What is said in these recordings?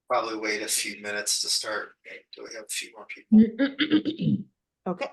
Probably wait a few minutes to start. Do we have a few more people? Okay.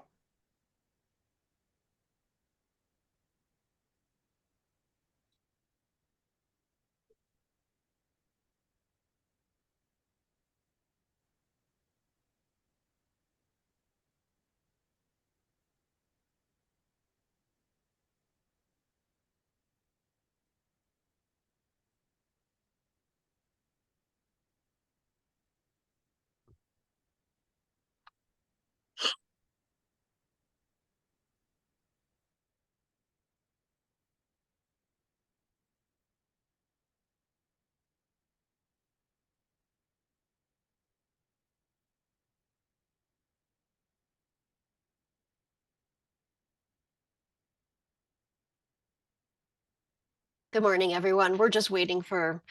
Good morning, everyone. We're just waiting for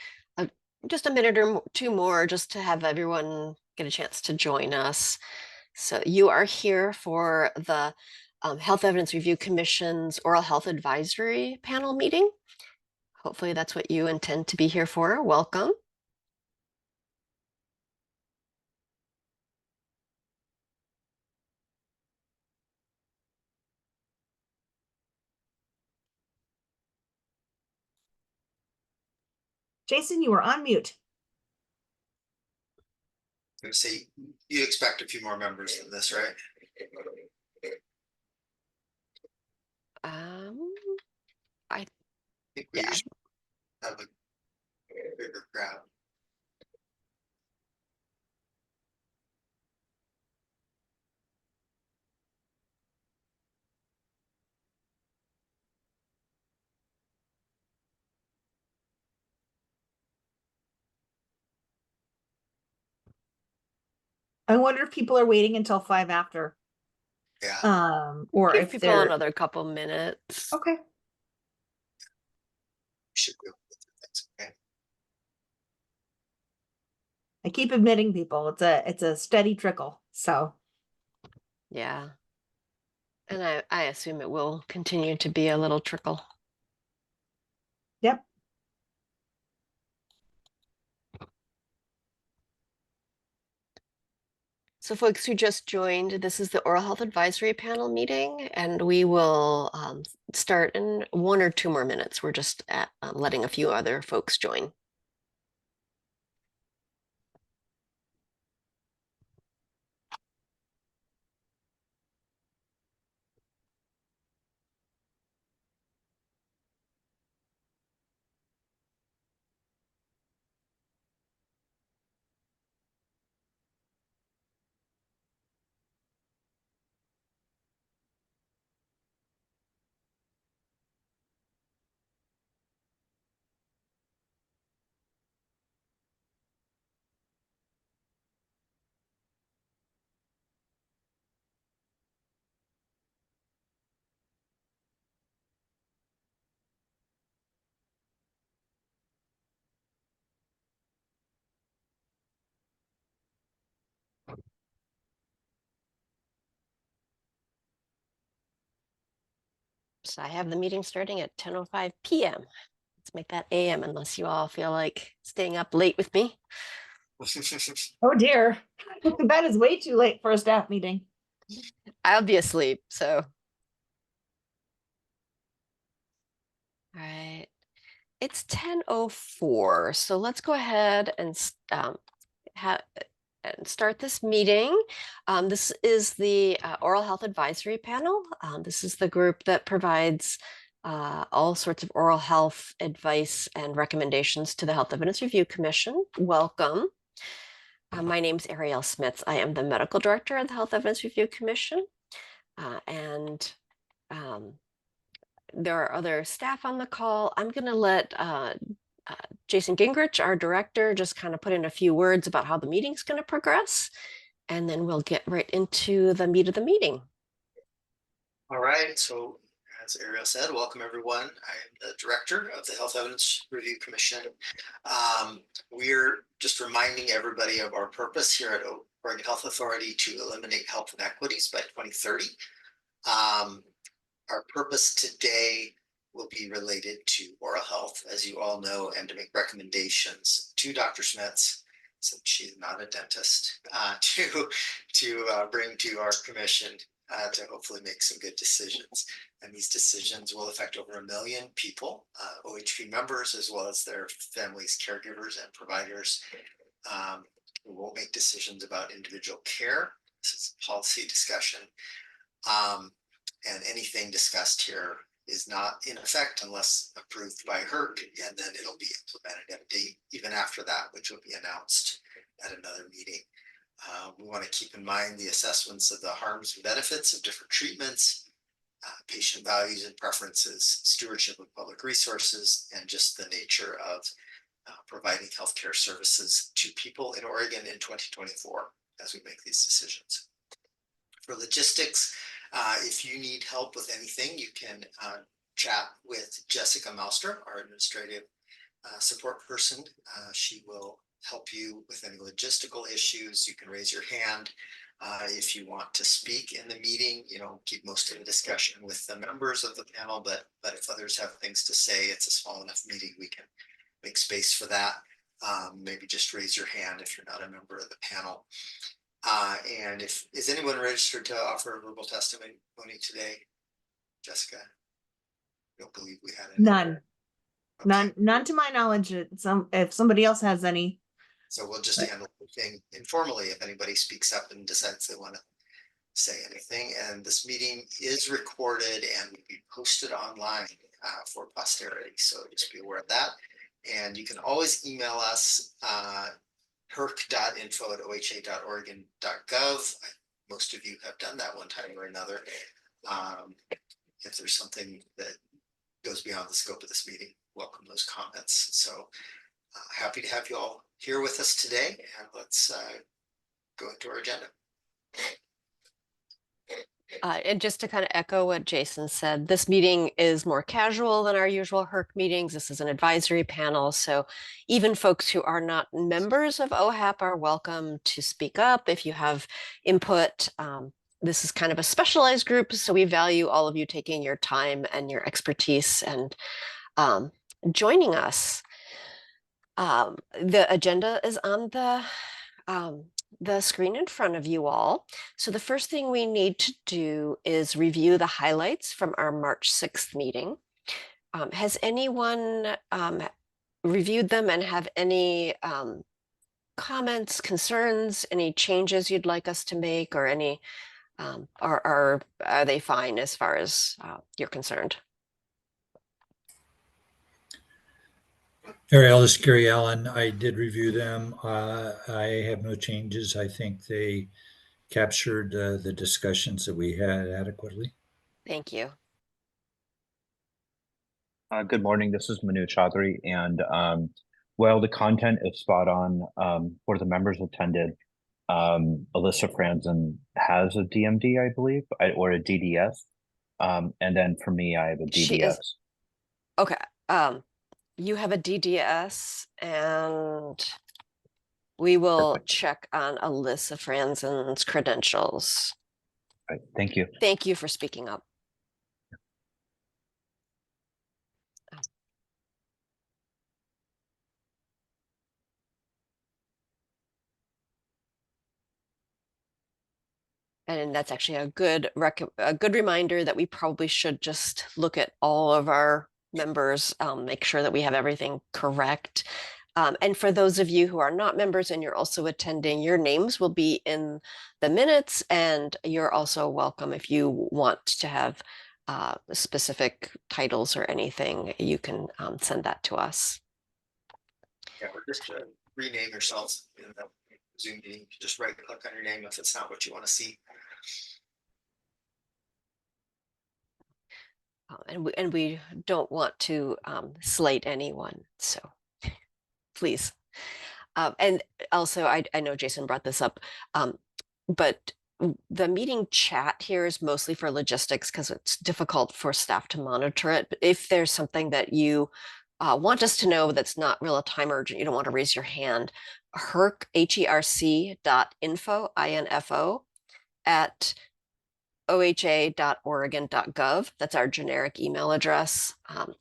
just a minute or two more just to have everyone get a chance to join us. So you are here for the Health Evidence Review Commission's Oral Health Advisory Panel meeting. Hopefully that's what you intend to be here for. Welcome. Jason, you were on mute. I'm gonna say you expect a few more members than this, right? I think we yeah. usually have a bigger crowd. I wonder if people are waiting until 5 after. Yeah. Or Give if people they're another couple minutes. okay. Should be able to do things. Okay. I keep admitting people. It's a steady trickle. So Yeah. And I assume it will continue to be a little trickle. yep. So folks who just joined, this is the Oral Health Advisory Panel meeting, and we will start in 1 or 2 more minutes. We're just letting a few other folks join. So I have the meeting starting at 10:05 p.m. Let's make that a.m. unless you all feel like staying up late with me. Oh dear. That is way too late for a staff meeting. I'll be asleep, so. All right. It's 10:04, so let's go ahead and start this meeting. This is the Oral Health Advisory Panel. This is the group that provides all sorts of oral health advice and recommendations to the Health Evidence Review Commission. Welcome. My name is Arielle Smits. I am the Medical Director of the Health Evidence Review Commission. And there are other staff on the call. I'm going to let Jason Gingrich, our director, just kind of put in a few words about how the meeting's going to progress, and then we'll get right into the meat of the meeting. All right. So as Ariel said, welcome everyone. I am the director of the Health Evidence Review Commission. We're just reminding everybody of our purpose here at Oregon Health Authority to eliminate health inequities by 2030. Our purpose today will be related to oral health, as you all know, and to make recommendations to Dr. Smits since she's not a dentist, to bring to our commission to hopefully make some good decisions. And these decisions will affect over 1 million people, OHP members, as well as their families, caregivers, and providers. We won't make decisions about individual care. This is a policy discussion. And anything discussed here is not in effect unless approved by HERC, and then it'll be implemented at a date even after that, which will be announced at another meeting. We want to keep in mind the assessments of the harms and benefits of different treatments, patient values and preferences, stewardship of public resources, and just the nature of providing healthcare services to people in Oregon in 2024 as we make these decisions. For logistics, if you need help with anything, you can chat with Jessica Malmstrom, our administrative support person. She will help you with any logistical issues. You can raise your hand if you want to speak in the meeting. Keep most of the discussion with the members of the panel, but if others have things to say, it's a small enough meeting, we can make space for that. Maybe just raise your hand if you're not a member of the panel. And is anyone registered to offer a verbal testimony today? Jessica? I don't believe we had any. None. Okay. None to my knowledge. If somebody else has any. So we'll just handle the thing informally if anybody speaks up and decides they want to say anything. And this meeting is recorded and will be posted online for posterity. So just be aware of that. And you can always email us herc.info@oha.oregon.gov. Most of you have done that one time or another. If there's something that goes beyond the scope of this meeting, welcome those comments. So happy to have you all here with us today, and let's go into our agenda. And just to kind of echo what Jason said, this meeting is more casual than our usual HERC meetings. This is an advisory panel, so even folks who are not members of OHAP are welcome to speak up if you have input. This is kind of a specialized group, so we value all of you taking your time and your expertise and joining us. The agenda is on the screen in front of you all. So the first thing we need to do is review the highlights from our March 6th meeting. Has anyone reviewed them and have any comments, concerns, any changes you'd like us to make, or any, are they fine as far as you're concerned? Ariel, this is Gary Allen. I did review them. I have no changes. I think they captured the discussions that we had adequately. Thank you. Good morning. This is Manu Chaudhary, and well, the content is spot on. For the members attended, Alyssa Franzen has a DMD, I believe, or a DDS, and then for me, I have a DDS. Okay. You have a DDS, and we will check on Alyssa Franzen's credentials. Right. Thank you. Thank you for speaking up. And that's actually a good reminder that we probably should just look at all of our members, make sure that we have everything correct. And for those of you who are not members and you're also attending, your names will be in the minutes, and you're also welcome if you want to have specific titles or anything, you can send that to us. Yeah, or just to rename yourselves in the Zoom meeting. Just right click on your name if it's not what you want to see. And we don't want to slate anyone, so please. And also, I know Jason brought this up, but the meeting chat here is mostly for logistics because it's difficult for staff to monitor it. But if there's something that you want us to know that's not real time urgent, you don't want to raise your hand, herc, HERC.info, INFO, at oha.oregon.gov. That's our generic email address,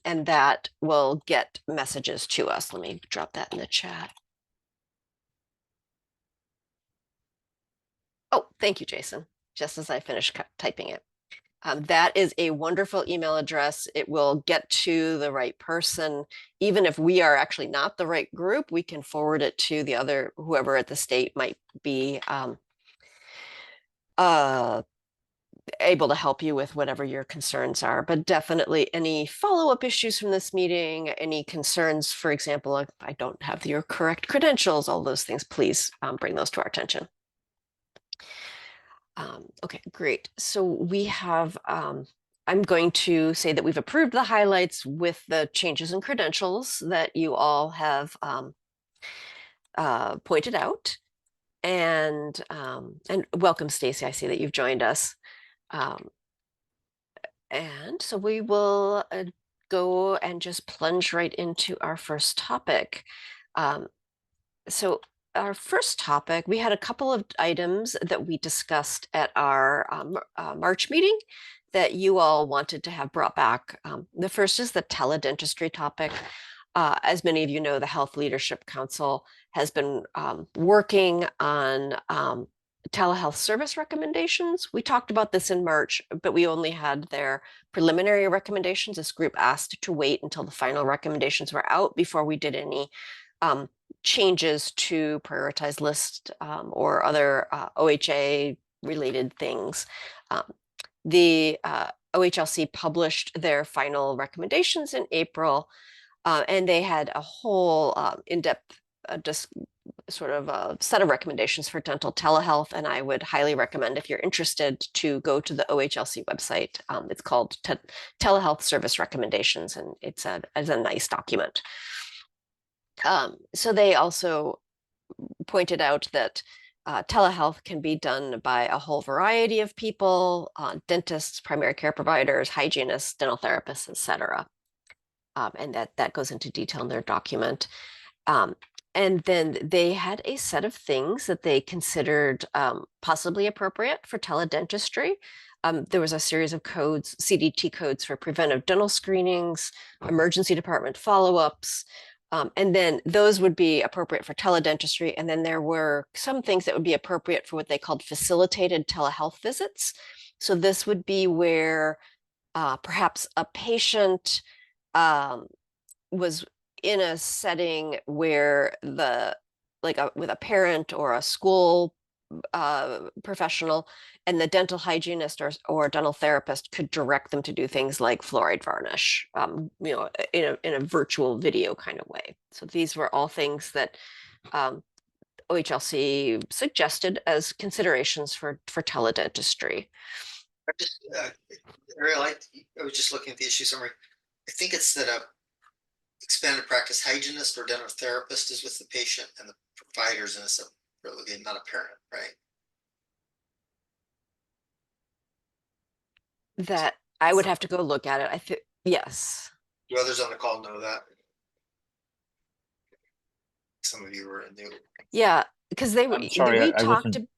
and that will get messages to us. Let me drop that in the chat. Oh, thank you, Jason. Just as I finished typing it. That is a wonderful email address. It will get to the right person. Even if we are actually not the right group, we can forward it to the other, whoever at the state might be able to help you with whatever your concerns are. But definitely any follow-up issues from this meeting, any concerns, for example, if I don't have your correct credentials, all those things, please bring those to our attention. Okay, great. So we have, I'm going to say that we've approved the highlights with the changes in credentials that you all have pointed out. And welcome, Stacy. I see that you've joined us. And so we will go and just plunge right into our first topic. So our first topic, we had a couple of items that we discussed at our March meeting that you all wanted to have brought back. The first is the teledentistry topic. As many of you know, the Health Leadership Council has been working on telehealth service recommendations. We talked about this in March, but we only had their preliminary recommendations. This group asked to wait until the final recommendations were out before we did any changes to prioritize list or other OHA related things. The OHLC published their final recommendations in April, and they had a whole in-depth sort of a set of recommendations for dental telehealth. And I would highly recommend, if you're interested, to go to the OHLC website. It's called Telehealth Service Recommendations, and it's a nice document. So they also pointed out that telehealth can be done by a whole variety of people, dentists, primary care providers, hygienists, dental therapists, etc. And that goes into detail in their document. And then they had a set of things that they considered possibly appropriate for teledentistry. There was a series of codes, CDT codes for preventive dental screenings, emergency department follow-ups, and then those would be appropriate for teledentistry. And then there were some things that would be appropriate for what they called facilitated telehealth visits. So this would be where perhaps a patient was in a setting where with a parent or a school professional, and the dental hygienist or dental therapist could direct them to do things like fluoride varnish, in a virtual video kind of way. So these were all things that OHLC suggested as considerations for teledentistry. Ariel, I was just looking at the issue summary. I think it's that a expanded practice hygienist or dental therapist is with the patient, and the providers in a separate, not a parent, right? That I would have to go look at it. I think yes. Do others on the call know that? Some of you were new. Yeah, because I'm sorry, I wasn't.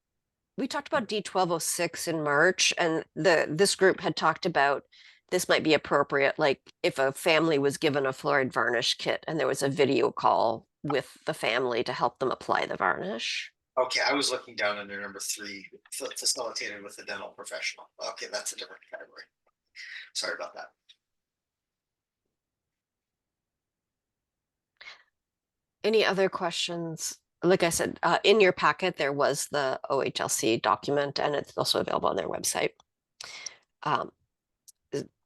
We talked about D1206 in March, and this group had talked about this might be appropriate, like if a family was given a fluoride varnish kit and there was a video call with the family to help them apply the varnish. Okay, I was looking down under number 3, facilitated with a dental professional. Okay, that's a different category. Sorry about that. Any other questions? Like I said, in your packet, there was the OHLC document, and it's also available on their website.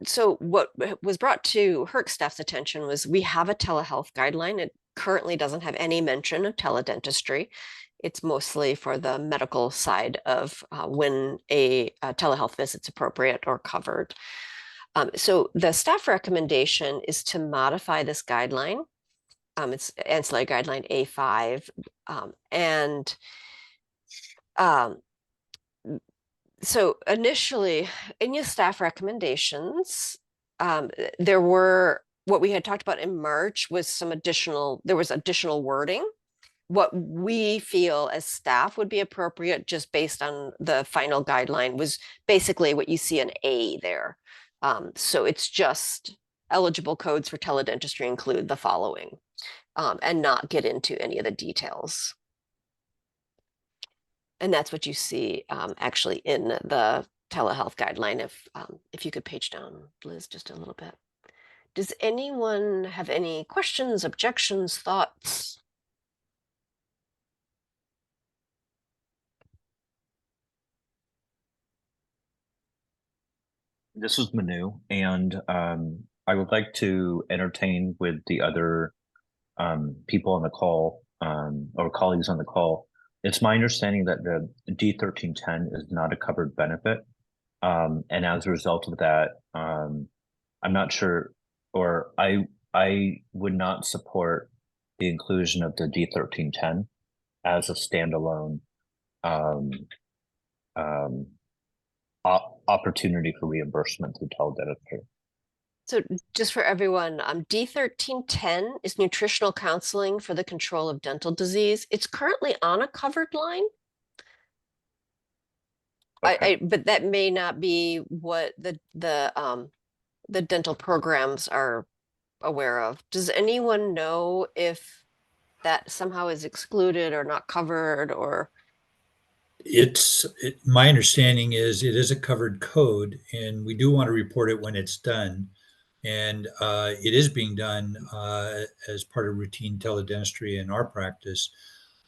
So what was brought to HERC staff's attention was we have a telehealth guideline. It currently doesn't have any mention of teledentistry. It's mostly for the medical side of when a telehealth visit's appropriate or covered. So the staff recommendation is to modify this guideline. It's ancillary guideline A5. So initially in your staff recommendations, there were, what we had talked about in March was there was additional wording. What we feel as staff would be appropriate just based on the final guideline was basically what you see an A there. So it's just eligible codes for teledentistry include the following, and not get into any of the details. And that's what you see actually in the telehealth guideline. If you could page down, Liz, just a little bit. Does anyone have any questions, objections, thoughts? This is Manu, and I would like to entertain with the other people on the call or colleagues on the call. It's my understanding that the D1310 is not a covered benefit. And as a result of that, I'm not sure, or I would not support the inclusion of the D1310 as a standalone um, um, opportunity for reimbursement through teledentistry. So just for everyone, D1310 is nutritional counseling for the control of dental disease. It's currently on a covered line. Okay. But that may not be what the dental programs are aware of. Does anyone know if that somehow is excluded or not covered or? My understanding is it is a covered code, and we do want to report it when it's done. And it is being done as part of routine teledentistry in our practice.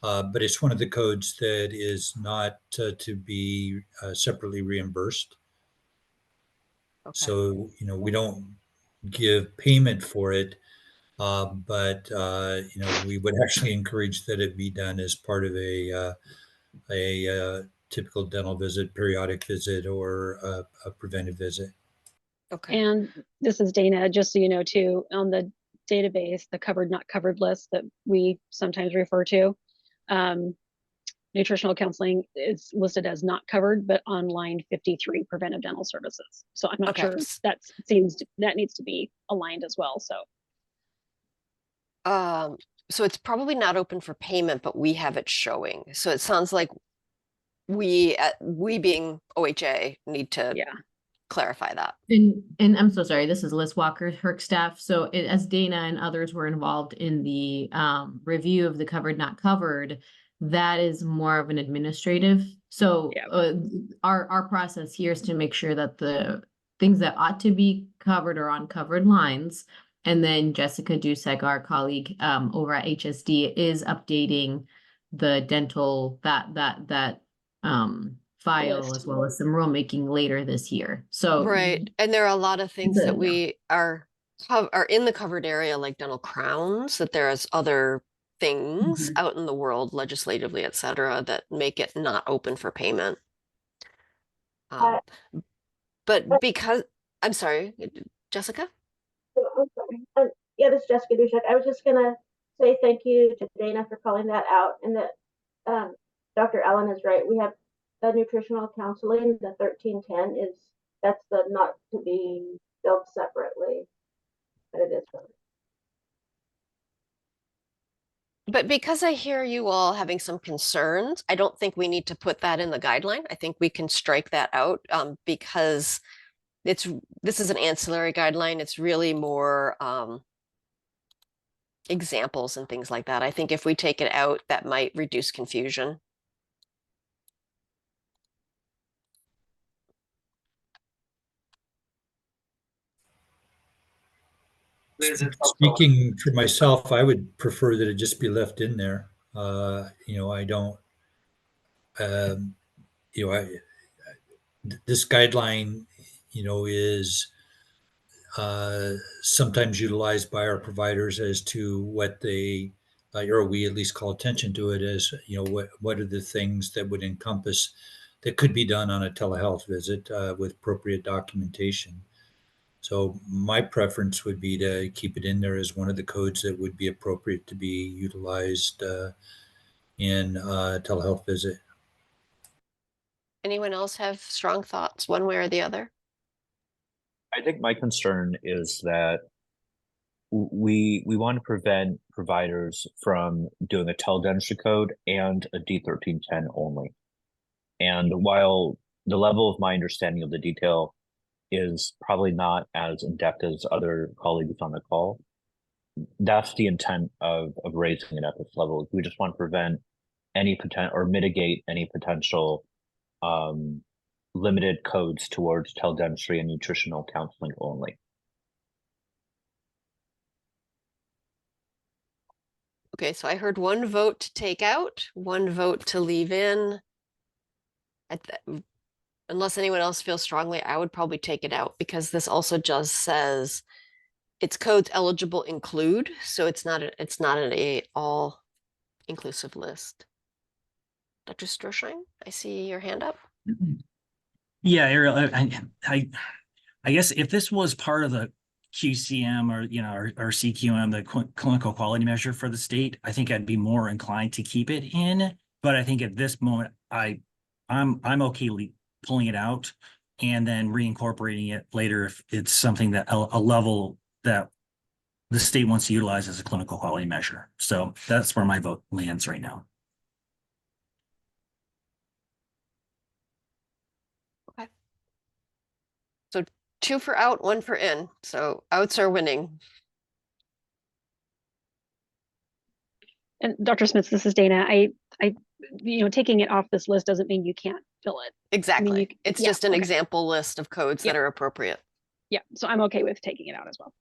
But it's one of the codes that is not to be separately reimbursed. Okay. So, we don't give payment for it, but we would actually encourage that it be done as part of a typical dental visit, periodic visit, or a preventive visit. Okay. And this is Dana, just so you know too, on the database, the covered, not covered list that we sometimes refer to, nutritional counseling is listed as not covered, but on line 53, preventive dental services. So I'm not Okay. sure that needs to be aligned as well. So it's probably not open for payment, but we have it showing. So it sounds like we being OHA need to yeah. clarify that. And I'm so sorry, this is Liz Walker, HERC staff. So as Dana and others were involved in the review of the covered, not covered, that is more of an administrative. So Yeah. Our process here is to make sure that the things that ought to be covered are on covered lines. And then Jessica Dusek, our colleague over at HSD, is updating the dental file List. as well as some rulemaking later this year. So Right. And there are a lot of things that The- we are in the covered area, like dental crowns, that there is other things Mhm. out in the world legislatively, et cetera, that make it not open for payment. But because I'm sorry, Jessica? I'm sorry. Yeah, this is Jessica Dushek. I was just gonna say thank you to Dana for calling that out, and that Dr. Allen is right. We have the nutritional counseling. The 1310 that's the not to be billed separately, but it is covered. But because I hear you all having some concerns, I don't think we need to put that in the guideline. I think we can strike that out because this is an ancillary guideline. It's really more examples and things like that. I think if we take it out, that might reduce confusion. Liz, it's helpful. Speaking for myself, I would prefer that it just be left in there. I don't, um, this guideline, is sometimes utilized by our providers as to what they, or we at least call attention to it as, what are the things that would encompass that could be done on a telehealth visit with appropriate documentation. So my preference would be to keep it in there as one of the codes that would be appropriate to be utilized in a telehealth visit. Anyone else have strong thoughts one way or the other? I think my concern is that we want to prevent providers from doing a teledentistry code and a D1310 only. And while the level of my understanding of the detail is probably not as in-depth as other colleagues on the call, that's the intent of raising it at this level. We just want to prevent any potential or mitigate any potential limited codes towards teledentistry and nutritional counseling only. Okay, so I heard one vote to take out, one vote to leave in. Unless anyone else feels strongly, I would probably take it out because this also just says its codes eligible include, so it's not an all inclusive list. Dr. Stroschein, I see your hand up. Yeah, Ariel, I guess if this was part of the QCM or or CQM, the clinical quality measure for the state, I think I'd be more inclined to keep it in. But I think at this moment, I'm okay pulling it out and then reincorporating it later if it's something that a level that the state wants to utilize as a clinical quality measure. So that's where my vote lands right now. Okay. So 2 for out, 1 for in. So outs are winning. And Dr. Smith, this is Dana. Taking it off this list doesn't mean you can't fill it. Exactly. It's just an okay. example list of codes that are appropriate. Yeah, so I'm okay with taking it out as well.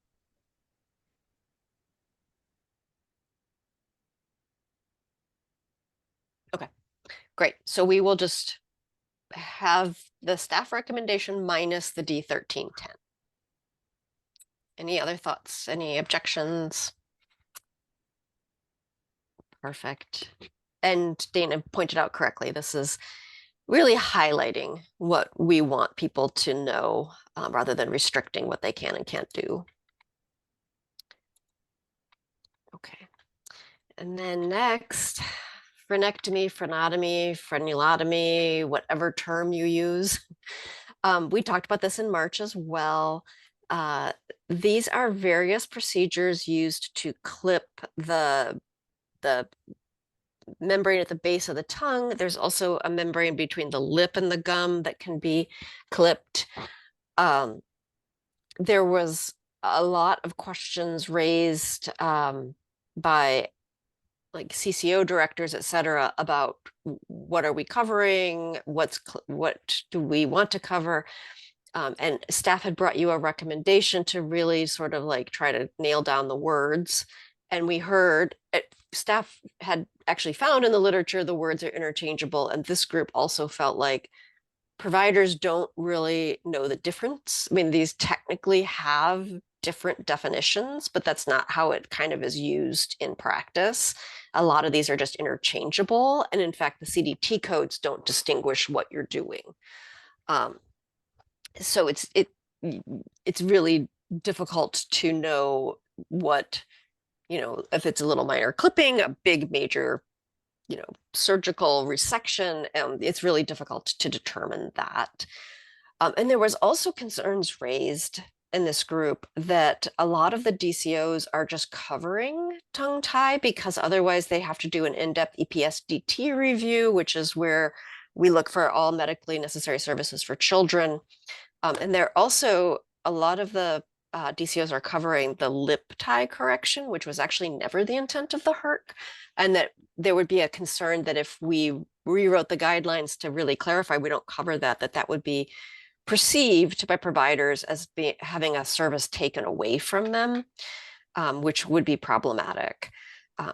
Okay, great. So we will just have the staff recommendation minus the D1310. Any other thoughts? Any objections? Perfect. And Dana pointed out correctly, this is really highlighting what we want people to know rather than restricting what they can and can't do. Okay. And then next, frenectomy, frenotomy, frenulotomy, whatever term you use. We talked about this in March as well. These are various procedures used to clip the membrane at the base of the tongue. There's also a membrane between the lip and the gum that can be clipped. There was a lot of questions raised by like CCO directors, et cetera, about what are we covering? What do we want to cover? And staff had brought you a recommendation to really sort of like try to nail down the words. And we heard staff had actually found in the literature the words are interchangeable. And this group also felt like providers don't really know the difference. I mean, these technically have different definitions, but that's not how it kind of is used in practice. A lot of these are just interchangeable. And in fact, the CDT codes don't distinguish what you're doing. So it's really difficult to know what, if it's a little minor clipping, a big major, surgical resection, it's really difficult to determine that. And there was also concerns raised in this group that a lot of the DCOs are just covering tongue tie because otherwise they have to do an in-depth EPSDT review, which is where we look for all medically necessary services for children. And there also, a lot of the DCOs are covering the lip tie correction, which was actually never the intent of the HERC. And that there would be a concern that if we rewrote the guidelines to really clarify we don't cover that would be perceived by providers as having a service taken away from them, which would be problematic.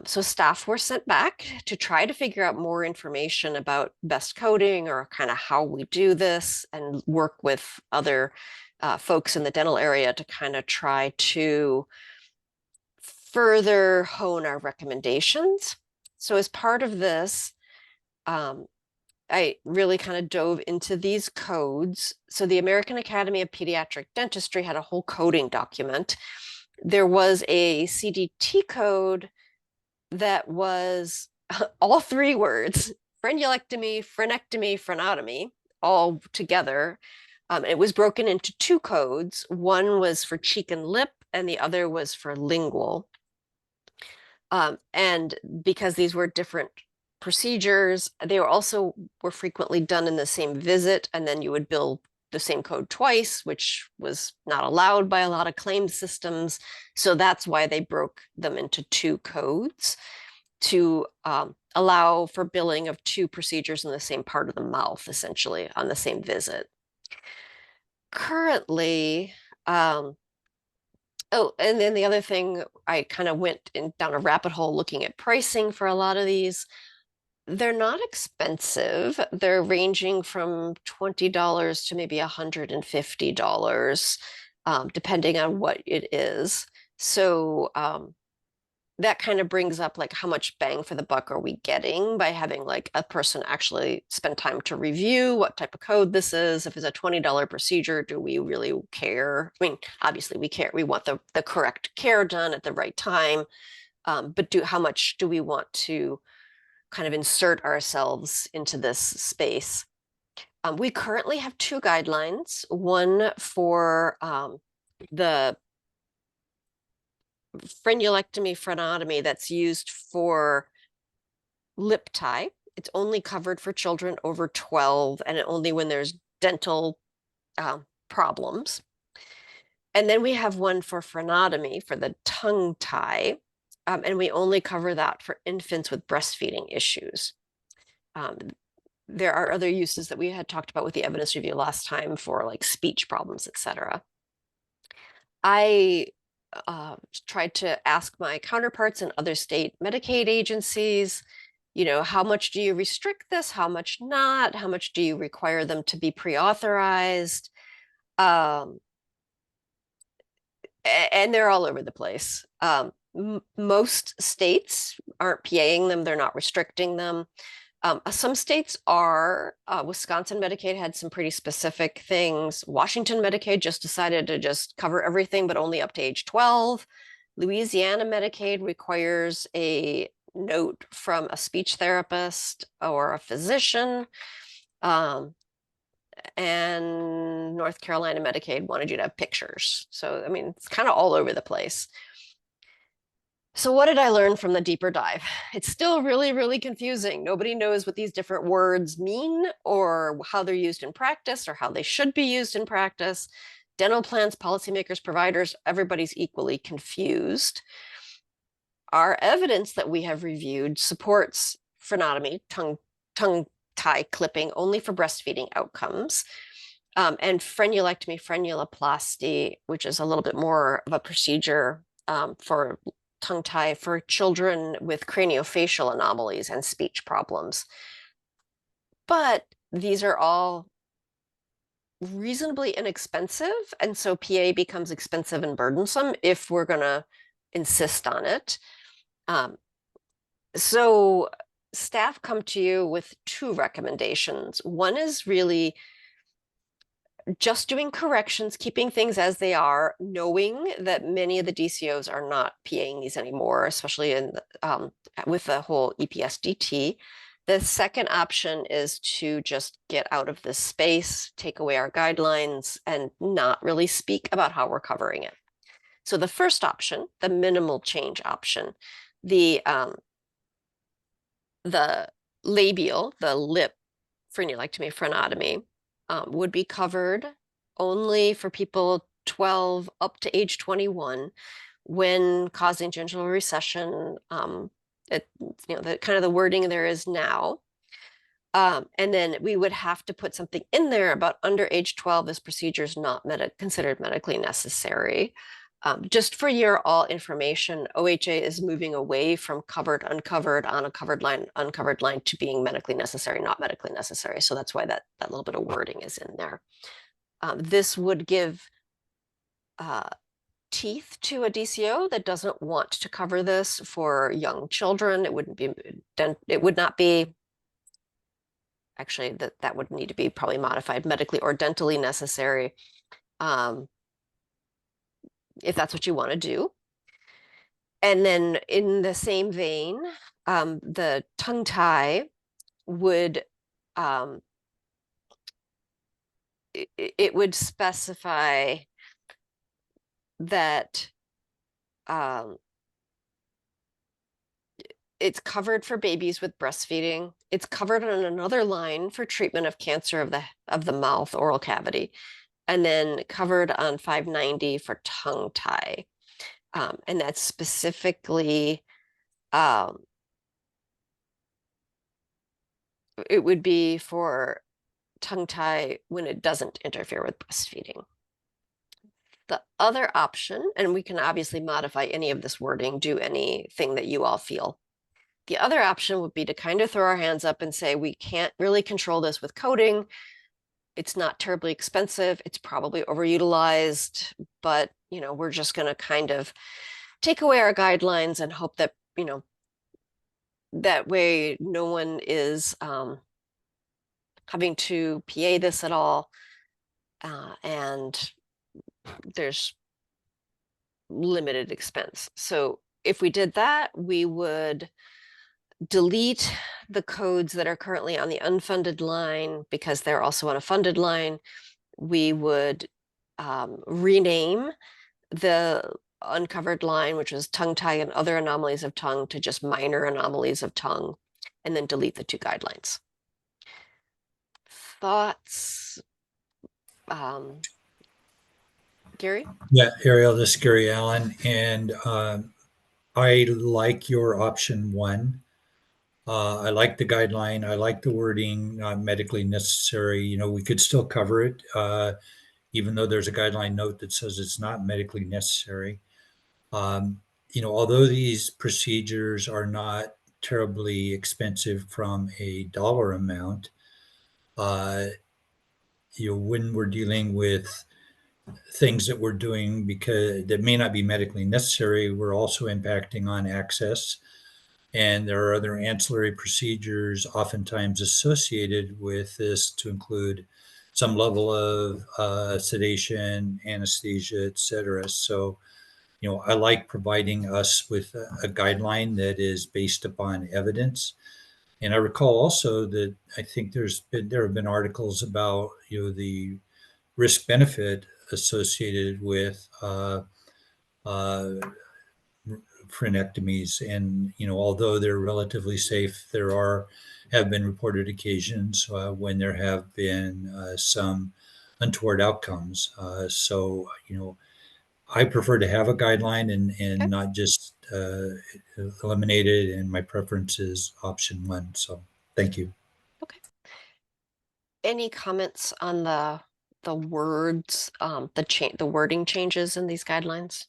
So staff were sent back to try to figure out more information about best coding or kind of how we do this and work with other folks in the dental area to kind of try to further hone our recommendations. So as part of this, I really kind of dove into these codes. So the American Academy of Pediatric Dentistry had a whole coding document. There was a CDT code that was all 3 words, frenulectomy, frenectomy, frenotomy, all together. It was broken into 2 codes. One was for cheek and lip, and the other was for lingual. And because these were different procedures, they were frequently done in the same visit, and then you would bill the same code twice, which was not allowed by a lot of claim systems. So that's why they broke them into 2 codes. to allow for billing of 2 procedures in the same part of the mouth, essentially on the same visit. Currently, oh, and then the other thing, I kind of went down a rabbit hole looking at pricing for a lot of these. They're not expensive. They're ranging from $20 to maybe $150, depending on what it is. So that kind of brings up like how much bang for the buck are we getting by having like a person actually spend time to review what type of code this is. If it's a $20 procedure, do we really care? I mean, obviously we care. We want the correct care done at the right time. But how much do we want to kind of insert ourselves into this space? We currently have 2 guidelines, one for the frenulectomy frenotomy that's used for lip tie. It's only covered for children over 12 and only when there's dental problems. And then we have one for frenotomy for the tongue tie. And we only cover that for infants with breastfeeding issues. There are other uses that we had talked about with the evidence review last time for like speech problems, etc. I tried to ask my counterparts in other state Medicaid agencies, how much do you restrict this? How much not? How much do you require them to be pre-authorized? And they're all over the place. Most states aren't PAing them. They're not restricting them. Some states are. Wisconsin Medicaid had some pretty specific things. Washington Medicaid just decided to just cover everything, but only up to age 12. Louisiana Medicaid requires a note from a speech therapist or a physician. And North Carolina Medicaid wanted you to have pictures. So, I mean, it's kind of all over the place. So what did I learn from the deeper dive? It's still really, really confusing. Nobody knows what these different words mean or how they're used in practice or how they should be used in practice. Dental plans, policymakers, providers, everybody's equally confused. Our evidence that we have reviewed supports frenotomy, tongue tie clipping only for breastfeeding outcomes. And frenulectomy, frenuloplasty, which is a little bit more of a procedure for tongue tie for children with craniofacial anomalies and speech problems. But these are all reasonably inexpensive. And so PA becomes expensive and burdensome if we're going to insist on it. So staff come to you with 2 recommendations. One is really just doing corrections, keeping things as they are, knowing that many of the DCOs are not PAing these anymore, especially in with the whole EPSDT. The second option is to just get out of this space, take away our guidelines, and not really speak about how we're covering it. So the first option, the minimal change option, the labial, the lip frenulectomy, frenotomy, would be covered only for people 12 up to age 21 when causing gingival recession. The kind of the wording there is now. And then we would have to put something in there about under age 12, this procedure is not considered medically necessary. Just for your all information, OHA is moving away from covered, uncovered, on a covered line, uncovered line to being medically necessary, not medically necessary. So that's why that little bit of wording is in there. This would give teeth to a DCO that doesn't want to cover this for young children. It wouldn't be, it would not be, actually that would need to be probably modified, medically or dentally necessary. If that's what you want to do. And then in the same vein, the tongue tie would, it would specify that it's covered for babies with breastfeeding. It's covered on another line for treatment of cancer of the mouth, oral cavity, and then covered on 590 for tongue tie. And that's specifically it would be for tongue tie when it doesn't interfere with breastfeeding. The other option, and we can obviously modify any of this wording, do anything that you all feel. The other option would be to kind of throw our hands up and say, we can't really control this with coding. It's not terribly expensive. It's probably overutilized, but we're just going to kind of take away our guidelines and hope that, that way no one is having to PA this at all. And there's limited expense. So if we did that, we would delete the codes that are currently on the unfunded line because they're also on a funded line. We would rename the uncovered line, which is tongue tie and other anomalies of tongue, to just minor anomalies of tongue, and then delete the 2 guidelines. Thoughts? Gary? Yeah, Ariel, this is Gary Allen, and I like your option 1. I like the guideline. I like the wording, not medically necessary. We could still cover it, even though there's a guideline note that says it's not medically necessary. Although these procedures are not terribly expensive from a dollar amount, when we're dealing with things that we're doing because that may not be medically necessary, we're also impacting on access. And there are other ancillary procedures oftentimes associated with this to include some level of sedation, anesthesia, et cetera. So, I like providing us with a guideline that is based upon evidence. And I recall also that I think there have been articles about, the risk benefit associated with frenectomies, and although they're relatively safe, there have been reported occasions when there have been some untoward outcomes. So I prefer to have a guideline and Okay. not just eliminate it, and my preference is option 1. So thank you. Okay. Any comments on the words, the wording changes in these guidelines?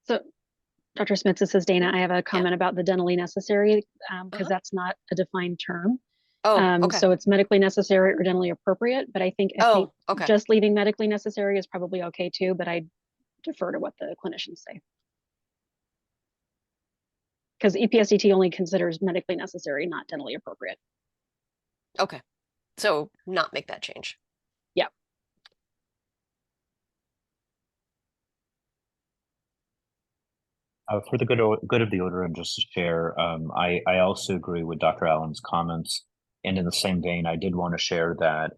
So Dr. Smith, this is Dana. I have a comment about the dentally necessary because that's not a defined term. Oh, okay. So it's medically necessary or dentally appropriate, but I think okay. just leaving medically necessary is probably okay too, but I defer to what the clinicians say. Because EPSDT only considers medically necessary, not dentally appropriate. Okay. So not make that change. Yeah. For the good of the order, and just to share, I also agree with Dr. Allen's comments. And in the same vein, I did want to share that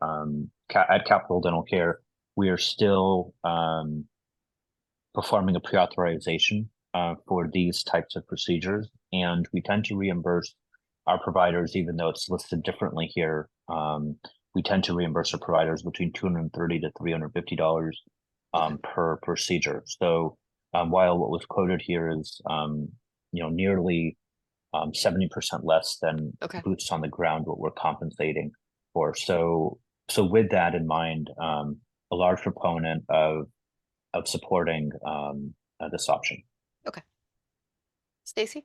at Capital Dental Care, we are still performing a pre-authorization for these types of procedures, and we tend to reimburse our providers, even though it's listed differently here. We tend to reimburse our providers between $230 to $350 per procedure. So while what was quoted here is nearly 70% less than boots on the ground, what we're compensating for. So with that in mind, a large proponent of supporting this option. Okay. Stacy?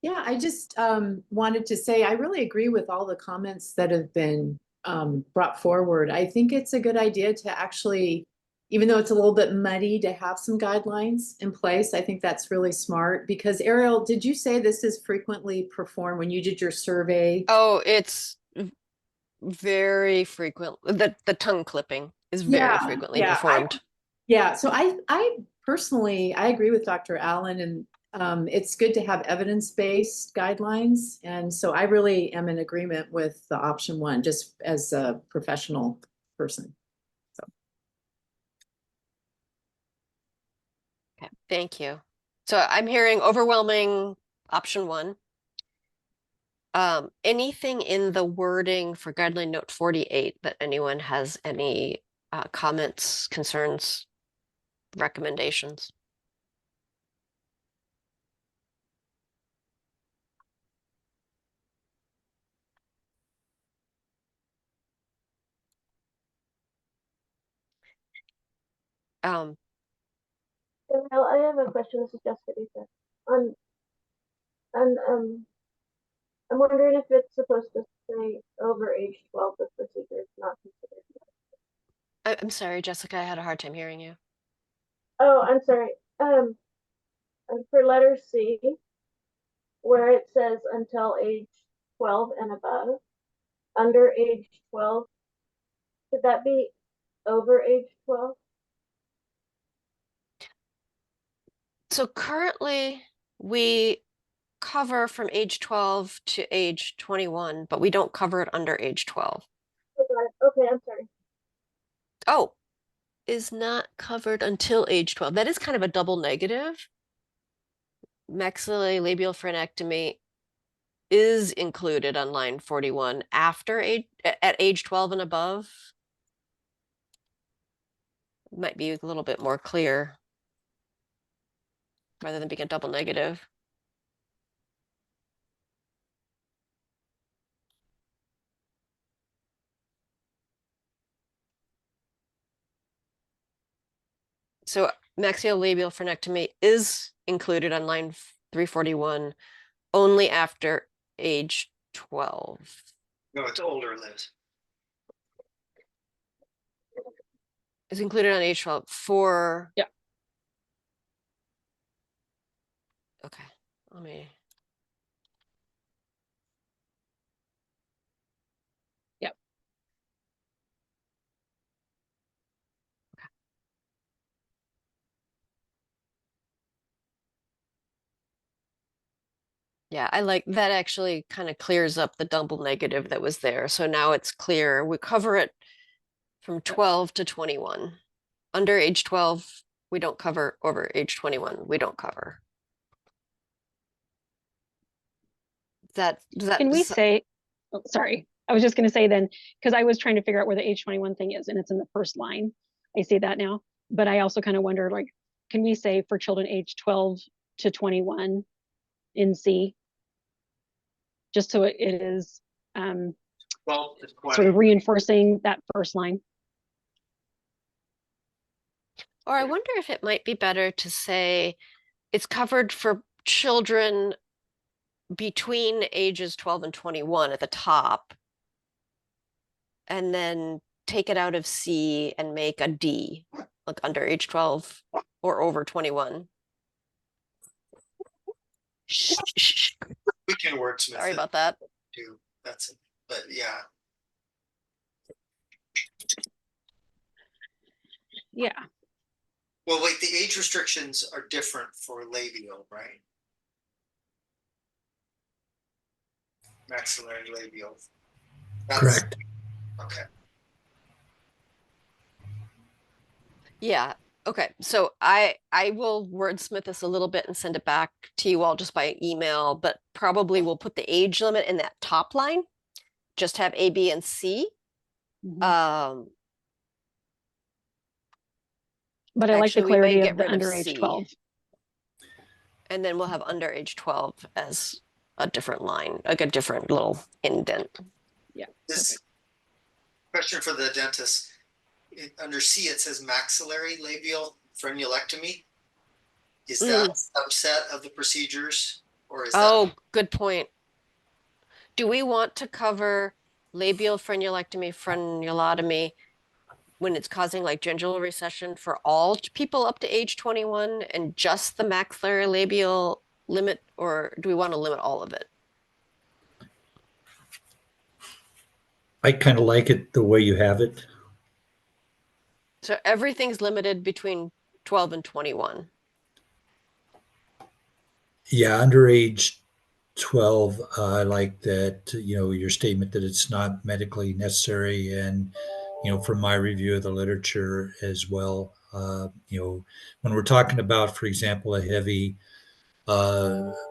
Yeah, I just wanted to say I really agree with all the comments that have been brought forward. I think it's a good idea to actually, even though it's a little bit muddy, to have some guidelines in place. I think that's really smart because Ariel, did you say this is frequently performed when you did your survey? Oh, it's very frequent. The tongue clipping is very frequently performed. So I personally, I agree with Dr. Allen, and it's good to have evidence-based guidelines. And so I really am in agreement with the option 1, just as a professional person. So. Okay, thank you. So I'm hearing overwhelming option 1. Anything in the wording for guideline note 48 that anyone has any comments, concerns, recommendations? Um, Well, I have a question. This is Jessica Duca. On, I'm wondering if it's supposed to say over age 12, the procedure is not considered. I'm sorry, Jessica, I had a hard time hearing you. Oh, I'm sorry. For letter C, where it says until age 12 and above, under age 12, should that be over age 12? So currently we cover from age 12 to age 21, but we don't cover it under age 12. Okay, I'm sorry. Oh, is not covered until age 12. That is kind of a double negative. Maxillary frenectomy is included on line 41 after at age 12 and above. Might be a little bit more clear rather than being a double negative. So maxillolabial frenectomy is included on line 341 only after age 12. No, it's older, Liz. It's included on age 12 for. Yeah. Okay, let me. Yep. Okay. Yeah, I like that actually kind of clears up the double negative that was there. So now it's clear. We cover it from 12 to 21. Under age 12, we don't cover. Over age 21, we don't cover. Does that Can we say, oh, sorry, I was just going to say then, because I was trying to figure out where the age 21 thing is, and it's in the first line. I see that now, but I also kind of wonder, like, can we say for children age 12 to 21 in C? Just so it is Well, to 20. sort of reinforcing that first line. Or I wonder if it might be better to say it's covered for children between ages 12 and 21 at the top, and then take it out of C and make a D, like under age 12 or over 21. Shh. We can wordsmith Sorry it about that. too. That's it. But yeah. Yeah. Well, wait, the age restrictions are different for labial, right? Maxillary labial. Correct. Okay. Yeah. Okay. So I will wordsmith this a little bit and send it back to you all just by email, but probably we'll put the age limit in that top line. Just have A, B, and C. Mhm. But I like the Actually, we may clarity get of the rid of underage C. 12. And then we'll have underage 12 as a different line, like a different little indent. Yeah. This question for the dentist. Under C, it says maxillary labial frenulectomy. Is that a subset of the procedures, or is that? Oh, good point. Do we want to cover labial frenulectomy, frenulotomy when it's causing like gingival recession for all people up to age 21 and just the maxillary labial limit, or do we want to limit all of it? I kind of like it the way you have it. So everything's limited between 12 and 21. Yeah, under age 12, I like that, your statement that it's not medically necessary. And, from my review of the literature as well, when we're talking about, for example, a heavy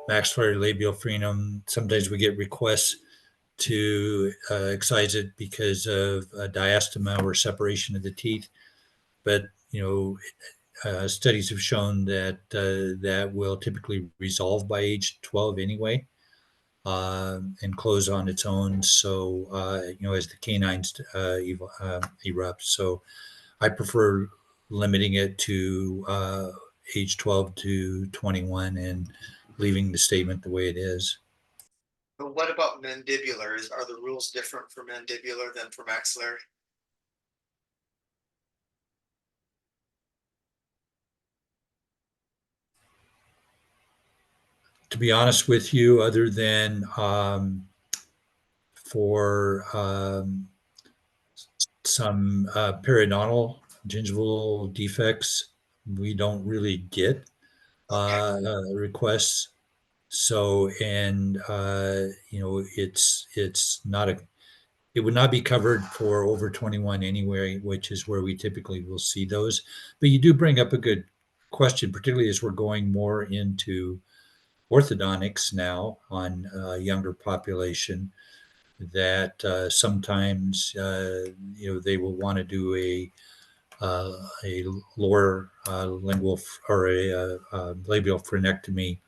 maxillary labial frenum, sometimes we get requests to excise it because of diastema or separation of the teeth. But, studies have shown that that will typically resolve by age 12 anyway, and close on its own. So, as the canines erupt. So I prefer limiting it to age 12 to 21 and leaving the statement the way it is. But what about mandibular? Are the rules different for mandibular than for maxillary? To be honest with you, other than for some periodontal gingival defects, we don't really get requests. So, and it's not it would not be covered for over 21 anyway, which is where we typically will see those. But you do bring up a good question, particularly as we're going more into orthodontics now on a younger population, that sometimes they will want to do a lower lingual or a labial frenectomy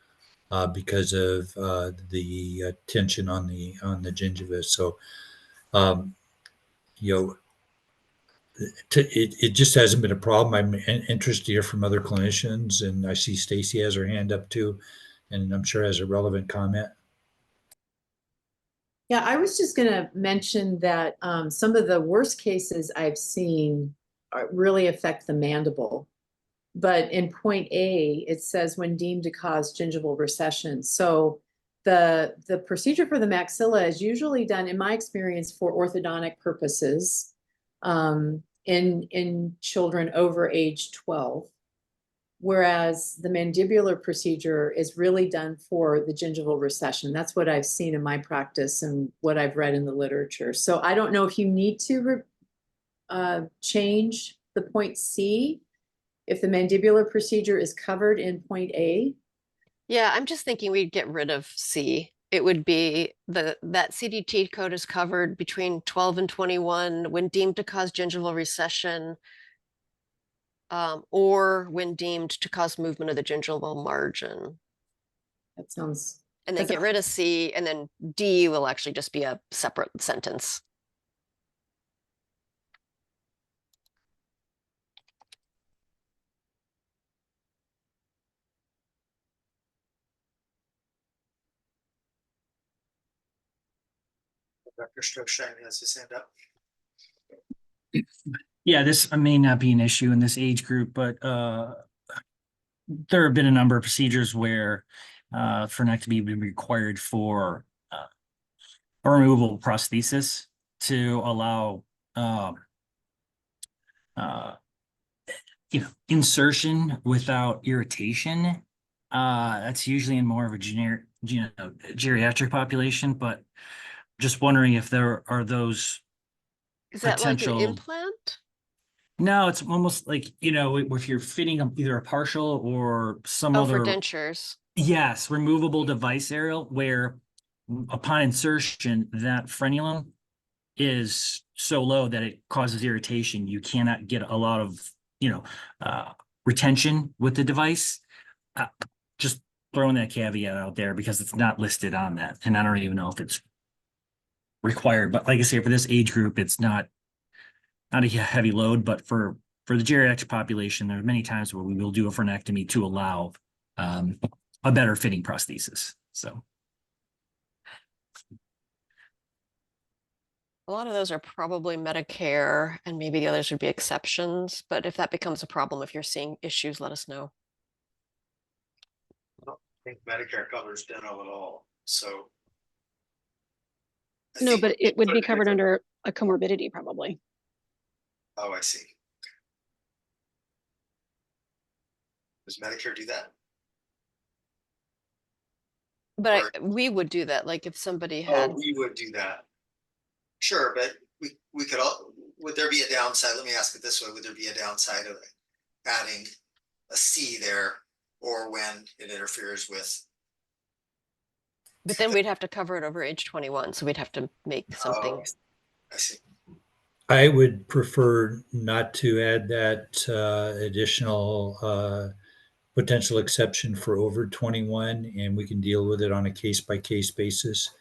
because of the tension on the gingiva. So you know it just hasn't been a problem. I'm interested to hear from other clinicians, and I see Stacy has her hand up too, and I'm sure has a relevant comment. Yeah, I was just going to mention that some of the worst cases I've seen really affect the mandible. But in point A, it says when deemed to cause gingival recession. So the procedure for the maxilla is usually done, in my experience, for orthodontic purposes in children over age 12. Whereas the mandibular procedure is really done for the gingival recession. That's what I've seen in my practice and what I've read in the literature. So I don't know if you need to change the point C if the mandibular procedure is covered in point A. Yeah, I'm just thinking we'd get rid of C. It would be that CDT code is covered between 12 and 21 when deemed to cause gingival recession, or when deemed to cause movement of the gingival margin. That sounds. And then get rid of C, and then D will actually just be a separate sentence. Dr. Stroshine has his hand up. Yeah, this may not be an issue in this age group, but there have been a number of procedures where frenectomy been required for a removable prosthesis to allow insertion without irritation. That's usually in more of a geriatric population, but just wondering if there are those. Is that potential... like an implant? No, it's almost like, if you're fitting either a partial or some other. For dentures. Yes, removable device, Ariel, where upon insertion, that frenulum is so low that it causes irritation. You cannot get a lot of, retention with the device. Just throwing that caveat out there because it's not listed on that. And I don't even know if it's required. But like I say, for this age group, it's not a heavy load. But for the geriatric population, there are many times where we will do a frenectomy to allow a better fitting prosthesis. So. A lot of those are probably Medicare, and maybe the others would be exceptions. But if that becomes a problem, if you're seeing issues, let us know. I don't think Medicare covers dental at all. So. No, but it would be covered under a comorbidity probably. Oh, I see. Does Medicare do that? But we would do that, like if somebody had. Oh, we would do that. Sure, but we could all. Would there be a downside? Let me ask it this way: would there be a downside of adding a C there, or when it interferes with? But then we'd have to cover it over age 21, so we'd have to make something. Oh, I see. I would prefer not to add that additional potential exception for over 21, and we can deal with it on a case-by-case basis.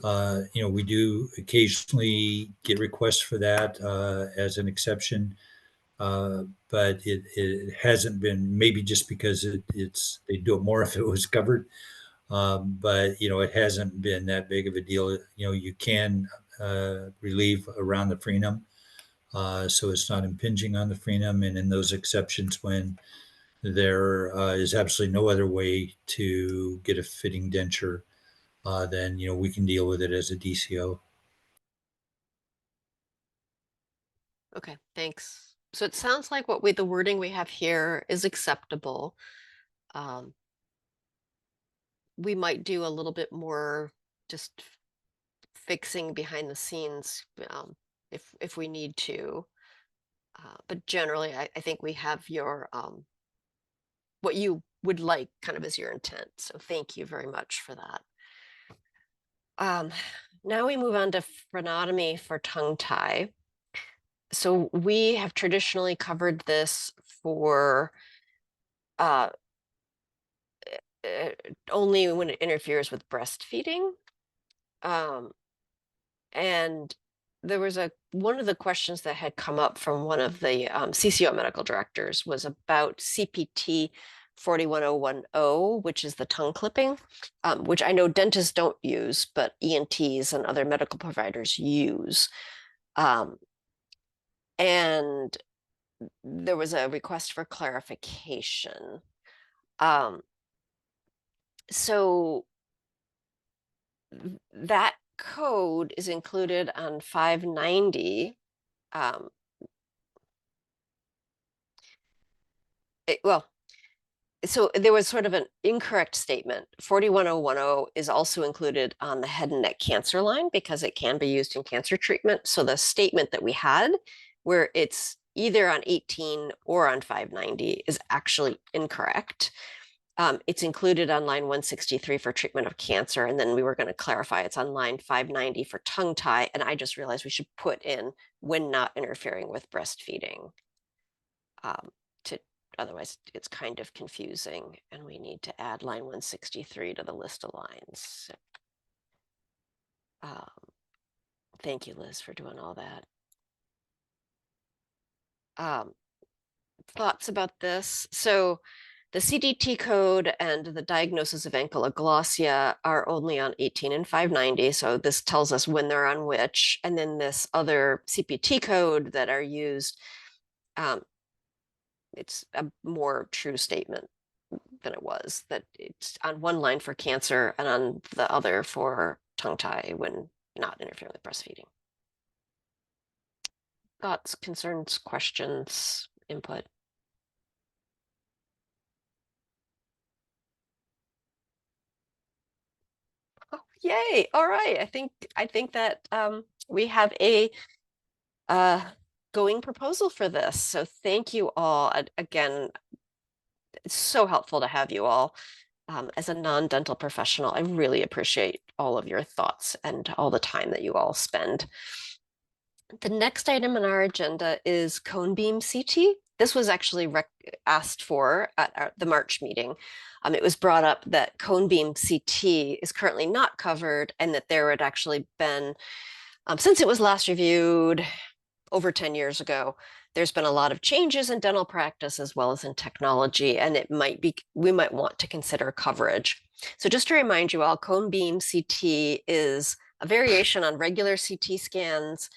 We do occasionally get requests for that as an exception, but it hasn't been, maybe just because they do it more if it was covered. But it hasn't been that big of a deal. You can relieve around the frenum, so it's not impinging on the frenum. And in those exceptions, when there is absolutely no other way to get a fitting denture, then we can deal with it as a DCO. Okay, thanks. So it sounds like the wording we have here is acceptable. We might do a little bit more just fixing behind the scenes if we need to. But generally, I think we have your what you would like kind of as your intent. So thank you very much for that. Now we move on to frenotomy for tongue tie. So we have traditionally covered this for only when it interferes with breastfeeding. And there was one of the questions that had come up from one of the CCO medical directors was about CPT 41010, which is the tongue clipping, which I know dentists don't use, but ENTs and other medical providers use. And there was a request for clarification. So that code is included on 590. So there was sort of an incorrect statement. 41010 is also included on the head and neck cancer line because it can be used in cancer treatment. So the statement that we had where it's either on 18 or on 590 is actually incorrect. It's included on line 163 for treatment of cancer. And then we were going to clarify it's on line 590 for tongue tie. And I just realized we should put in when not interfering with breastfeeding. Otherwise, it's kind of confusing. And we need to add line 163 to the list of lines. Thank you, Liz, for doing all that. Thoughts about this? So the CDT code and the diagnosis of ankylosing are only on 18 and 590. So this tells us when they're on which. And then this other CPT code that are used, it's a more true statement than it was, that it's on one line for cancer and on the other for tongue tie when not interfering with breastfeeding. Thoughts, concerns, questions, input? Oh, yay! All right, I think that we have a going proposal for this. So thank you all again. It's so helpful to have you all. As a non-dental professional, I really appreciate all of your thoughts and all the time that you all spend. The next item on our agenda is cone beam CT. This was actually asked for at the March meeting. It was brought up that cone beam CT is currently not covered and that there had actually been, since it was last reviewed over 10 years ago, there's been a lot of changes in dental practice as well as in technology, and we might want to consider coverage. So just to remind you all, cone beam CT is a variation on regular CT scans.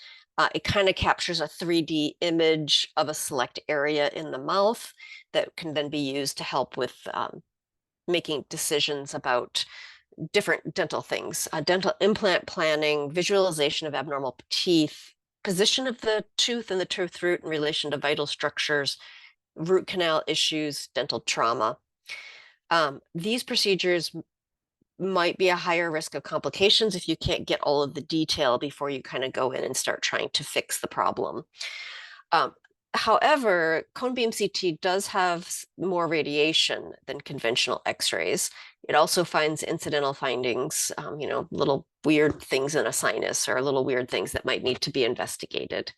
It kind of captures a 3D image of a select area in the mouth that can then be used to help with making decisions about different dental things, dental implant planning, visualization of abnormal teeth, position of the tooth and the tooth root in relation to vital structures, root canal issues, dental trauma. These procedures might be a higher risk of complications if you can't get all of the detail before you kind of go in and start trying to fix the problem. However, cone beam CT does have more radiation than conventional x-rays. It also finds incidental findings, little weird things in a sinus or little weird things that might need to be investigated.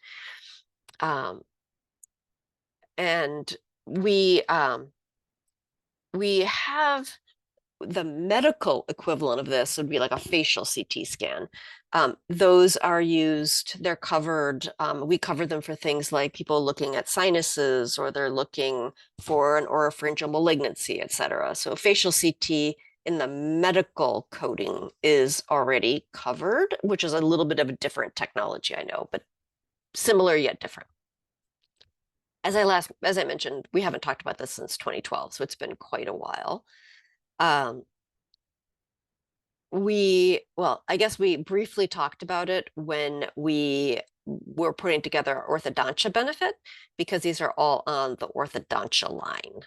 And we have the medical equivalent of this would be like a facial CT scan. Those are used, they're covered, we cover them for things like people looking at sinuses, or they're looking for an oropharyngeal malignancy, et cetera. So facial CT in the medical coding is already covered, which is a little bit of a different technology, I know, but similar yet different. As I mentioned, we haven't talked about this since 2012, so it's been quite a while. Well, I guess we briefly talked about it when we were putting together our orthodontia benefit, because these are all on the orthodontia line,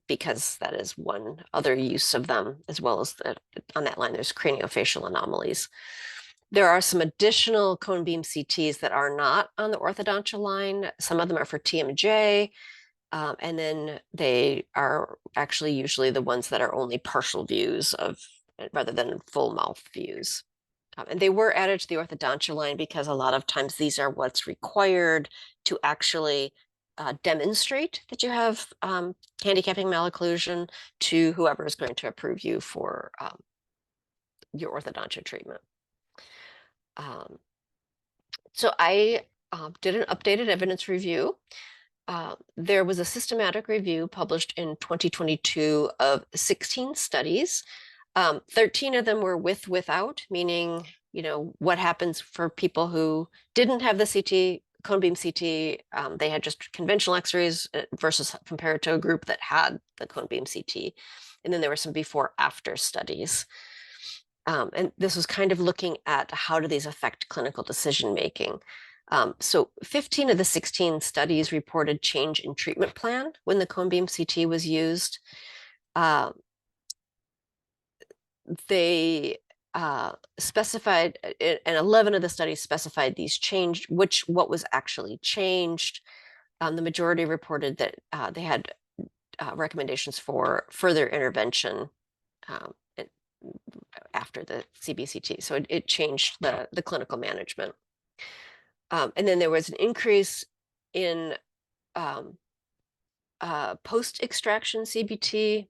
because that is one other use of them, as well as on that line, there's craniofacial anomalies. There are some additional cone beam CTs that are not on the orthodontia line. Some of them are for TMJ, and then they are actually usually the ones that are only partial views of, rather than full mouth views. And they were added to the orthodontia line because a lot of times these are what's required to actually demonstrate that you have handicapping malocclusion to whoever is going to approve you for your orthodontia treatment. So I did an updated evidence review. There was a systematic review published in 2022 of 16 studies. 13 of them were without, meaning, what happens for people who didn't have the CT, cone beam CT, they had just conventional x-rays versus compared to a group that had the cone beam CT. And then there were some before after studies. And this was kind of looking at how do these affect clinical decision making. So 15 of the 16 studies reported change in treatment plan when the cone beam CT was used. They specified, and 11 of the studies specified these changed, what was actually changed. The majority reported that they had recommendations for further intervention after the CBCT. So it changed the clinical management. And then there was an increase in post-extraction CBT.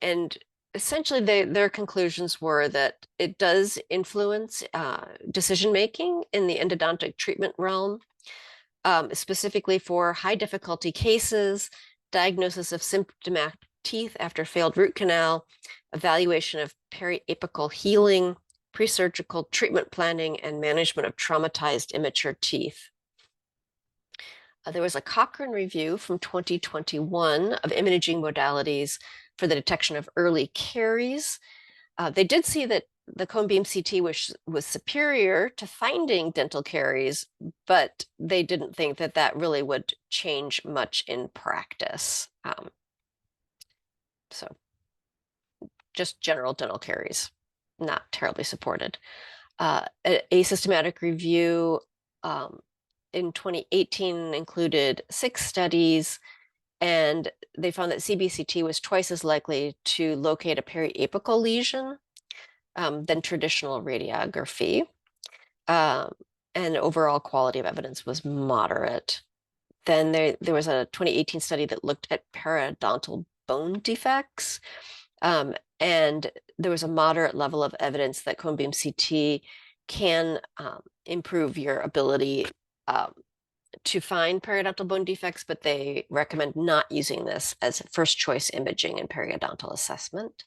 And essentially their conclusions were that it does influence decision-making in the endodontic treatment realm, specifically for high difficulty cases, diagnosis of symptomatic teeth after failed root canal, evaluation of periapical healing, pre-surgical treatment planning, and management of traumatized immature teeth. There was a Cochrane review from 2021 of imaging modalities for the detection of early caries. They did see that the cone beam CT was superior to finding dental caries, but they didn't think that that really would change much in practice. So just general dental caries, not terribly supported. A systematic review in 2018 included 6 studies, and they found that CBCT was twice as likely to locate a periapical lesion than traditional radiography. And overall quality of evidence was moderate. Then there was a 2018 study that looked at periodontal bone defects. And there was a moderate level of evidence that cone beam CT can improve your ability to find periodontal bone defects, but they recommend not using this as first choice imaging in periodontal assessment.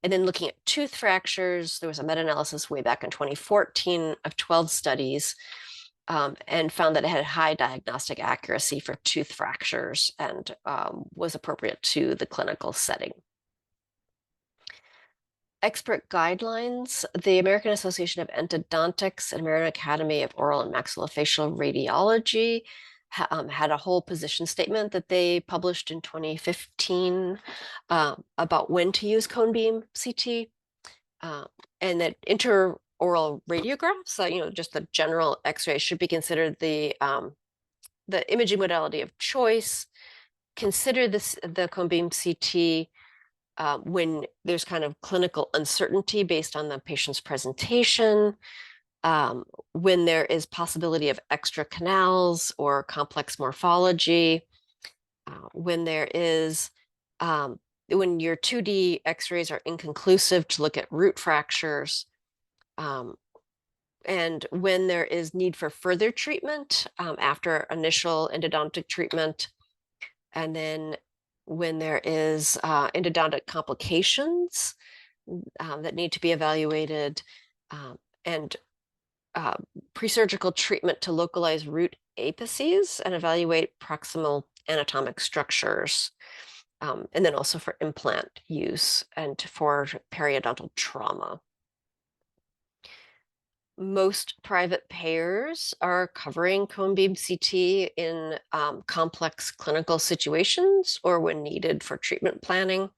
And then looking at tooth fractures, there was a meta-analysis way back in 2014 of 12 studies, and found that it had high diagnostic accuracy for tooth fractures and was appropriate to the clinical setting. Expert guidelines, the American Association of Endodontics and American Academy of Oral and Maxillofacial Radiology had a whole position statement that they published in 2015 about when to use cone beam CT, and that intraoral radiographs, just the general X-ray, should be considered the imaging modality of choice. Consider the cone beam CT when there's kind of clinical uncertainty based on the patient's presentation, when there is possibility of extra canals or complex morphology, when there is when your 2D x-rays are inconclusive, to look at root fractures. And when there is need for further treatment after initial endodontic treatment, and then when there is endodontic complications that need to be evaluated, and pre-surgical treatment to localize root apices and evaluate proximal anatomic structures. And then also for implant use and for periodontal trauma. Most private payers are covering cone beam CT in complex clinical situations or when needed for treatment planning,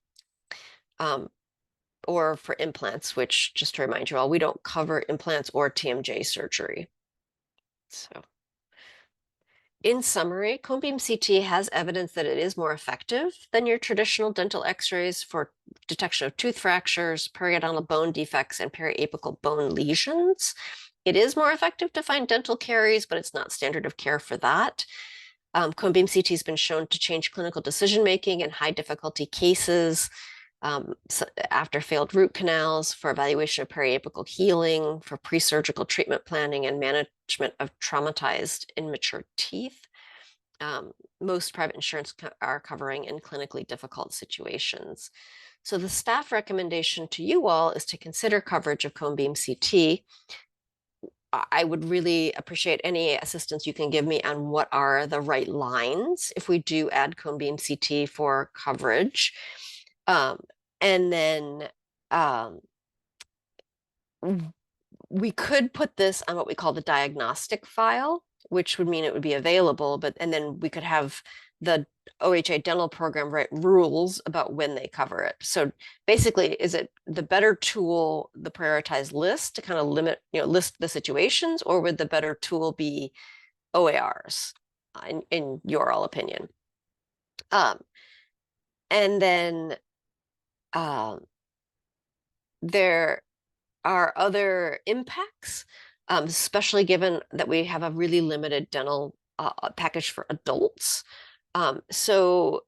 or for implants, which, just to remind you all, we don't cover implants or TMJ surgery. So in summary, cone beam CT has evidence that it is more effective than your traditional dental x-rays for detection of tooth fractures, periodontal bone defects, and periapical bone lesions. It is more effective to find dental caries, but it's not standard of care for that. Cone beam CT has been shown to change clinical decision-making in high difficulty cases, after failed root canals, for evaluation of periapical healing, for pre-surgical treatment planning and management of traumatized immature teeth. Most private insurance are covering in clinically difficult situations. So the staff recommendation to you all is to consider coverage of cone beam CT. I would really appreciate any assistance you can give me on what are the right lines if we do add cone beam CT for coverage. And then we could put this on what we call the diagnostic file, which would mean it would be available, and then we could have the OHA dental program write rules about when they cover it. So basically, is it the better tool, the prioritized list, to kind of limit, list the situations, or would the better tool be OARs, in your all opinion? And then there are other impacts, especially given that we have a really limited dental package for adults. So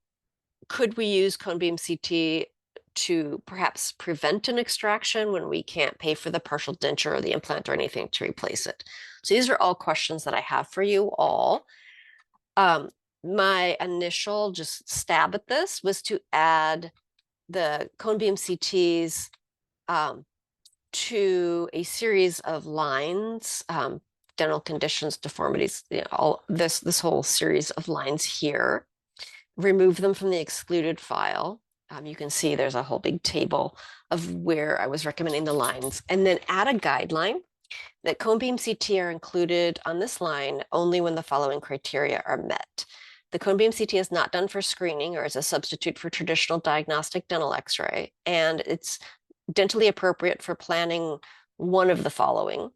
could we use cone beam CT to perhaps prevent an extraction when we can't pay for the partial denture or the implant or anything to replace it? So these are all questions that I have for you all. My initial just stab at this was to add the cone beam CTs to a series of lines, dental conditions, deformities, all this whole series of lines here, remove them from the excluded file. You can see there's a whole big table of where I was recommending the lines, and then add a guideline that cone beam CT are included on this line only when the following criteria are met. The cone beam CT is not done for screening or as a substitute for traditional diagnostic dental x-ray, and it's dentally appropriate for planning one of the following: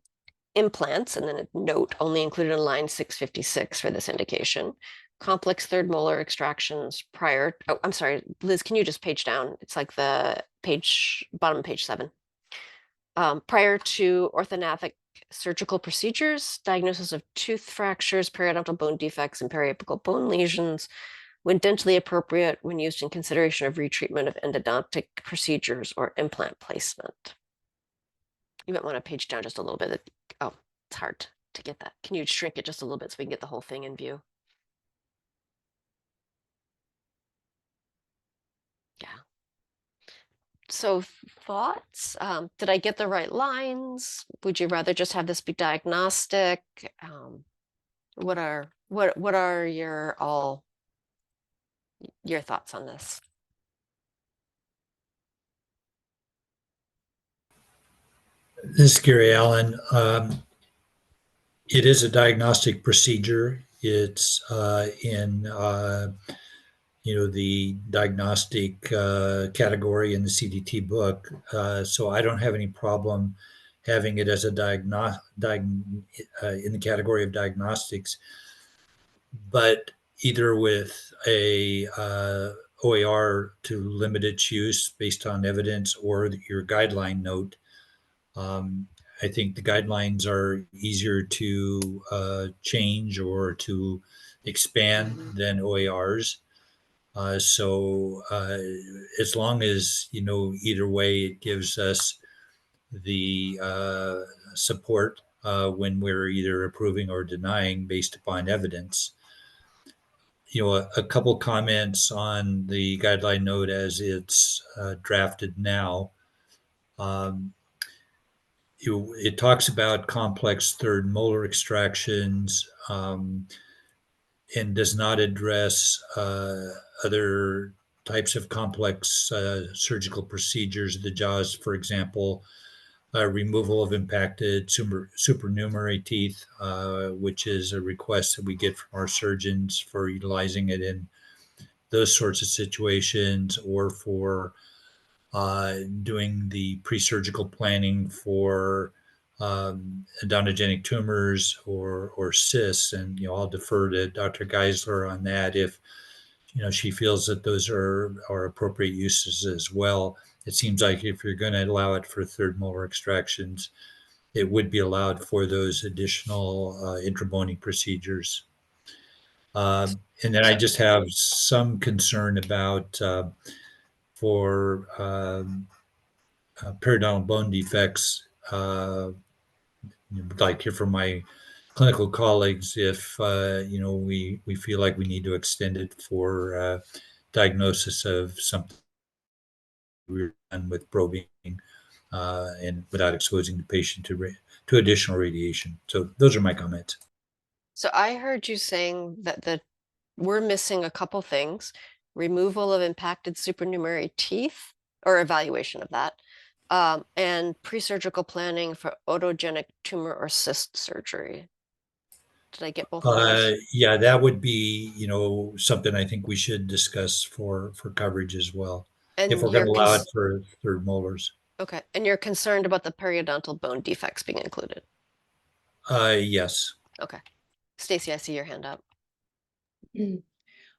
implants, and then a note only included in line 656 for this indication. Complex third molar extractions prior. Oh, I'm sorry, Liz, can you just page down? It's like the page, bottom of page 7. Prior to orthodontic surgical procedures, diagnosis of tooth fractures, periodontal bone defects, and periapical bone lesions, when dentally appropriate, when used in consideration of retreatment of endodontic procedures or implant placement. You might want to page down just a little bit. Oh, it's hard to get that. Can you shrink it just a little bit so we can get the whole thing in view? Yeah. So thoughts? Did I get the right lines? Would you rather just have this be diagnostic? What are your thoughts on this? This is Gary Allen. It is a diagnostic procedure. It's in the diagnostic category in the CDT book. So I don't have any problem having it as a in the category of diagnostics. But either with a OAR to limit its use based on evidence, or your guideline note. I think the guidelines are easier to change or to expand than OARs. So as long as, either way, it gives us the support when we're either approving or denying based upon evidence. A couple comments on the guideline note as it's drafted now. It talks about complex third molar extractions, and does not address other types of complex surgical procedures. The jaws, for example, removal of impacted supernumerary teeth, which is a request that we get from our surgeons for utilizing it in those sorts of situations, or for doing the pre-surgical planning for odontogenic tumors or cysts. And I'll defer to Dr. Geisler on that if she feels that those are appropriate uses as well. It seems like if you're going to allow it for third molar extractions, it would be allowed for those additional intrabony procedures. And then I just have some concern about for periodontal bone defects. Would like to hear from my clinical colleagues if we feel like we need to extend it for diagnosis of something we're done with probing and without exposing the patient to additional radiation. So those are my comments. So I heard you saying that we're missing a couple things: removal of impacted supernumerary teeth, or evaluation of that, and pre-surgical planning for otogenic tumor or cyst surgery. Did I get both of those? Yeah, that would be, something I think we should discuss for coverage as well, if And we're going to allow it for third molars. okay, and you're concerned about the periodontal bone defects being included? Yes. Okay. Stacy, I see your hand up.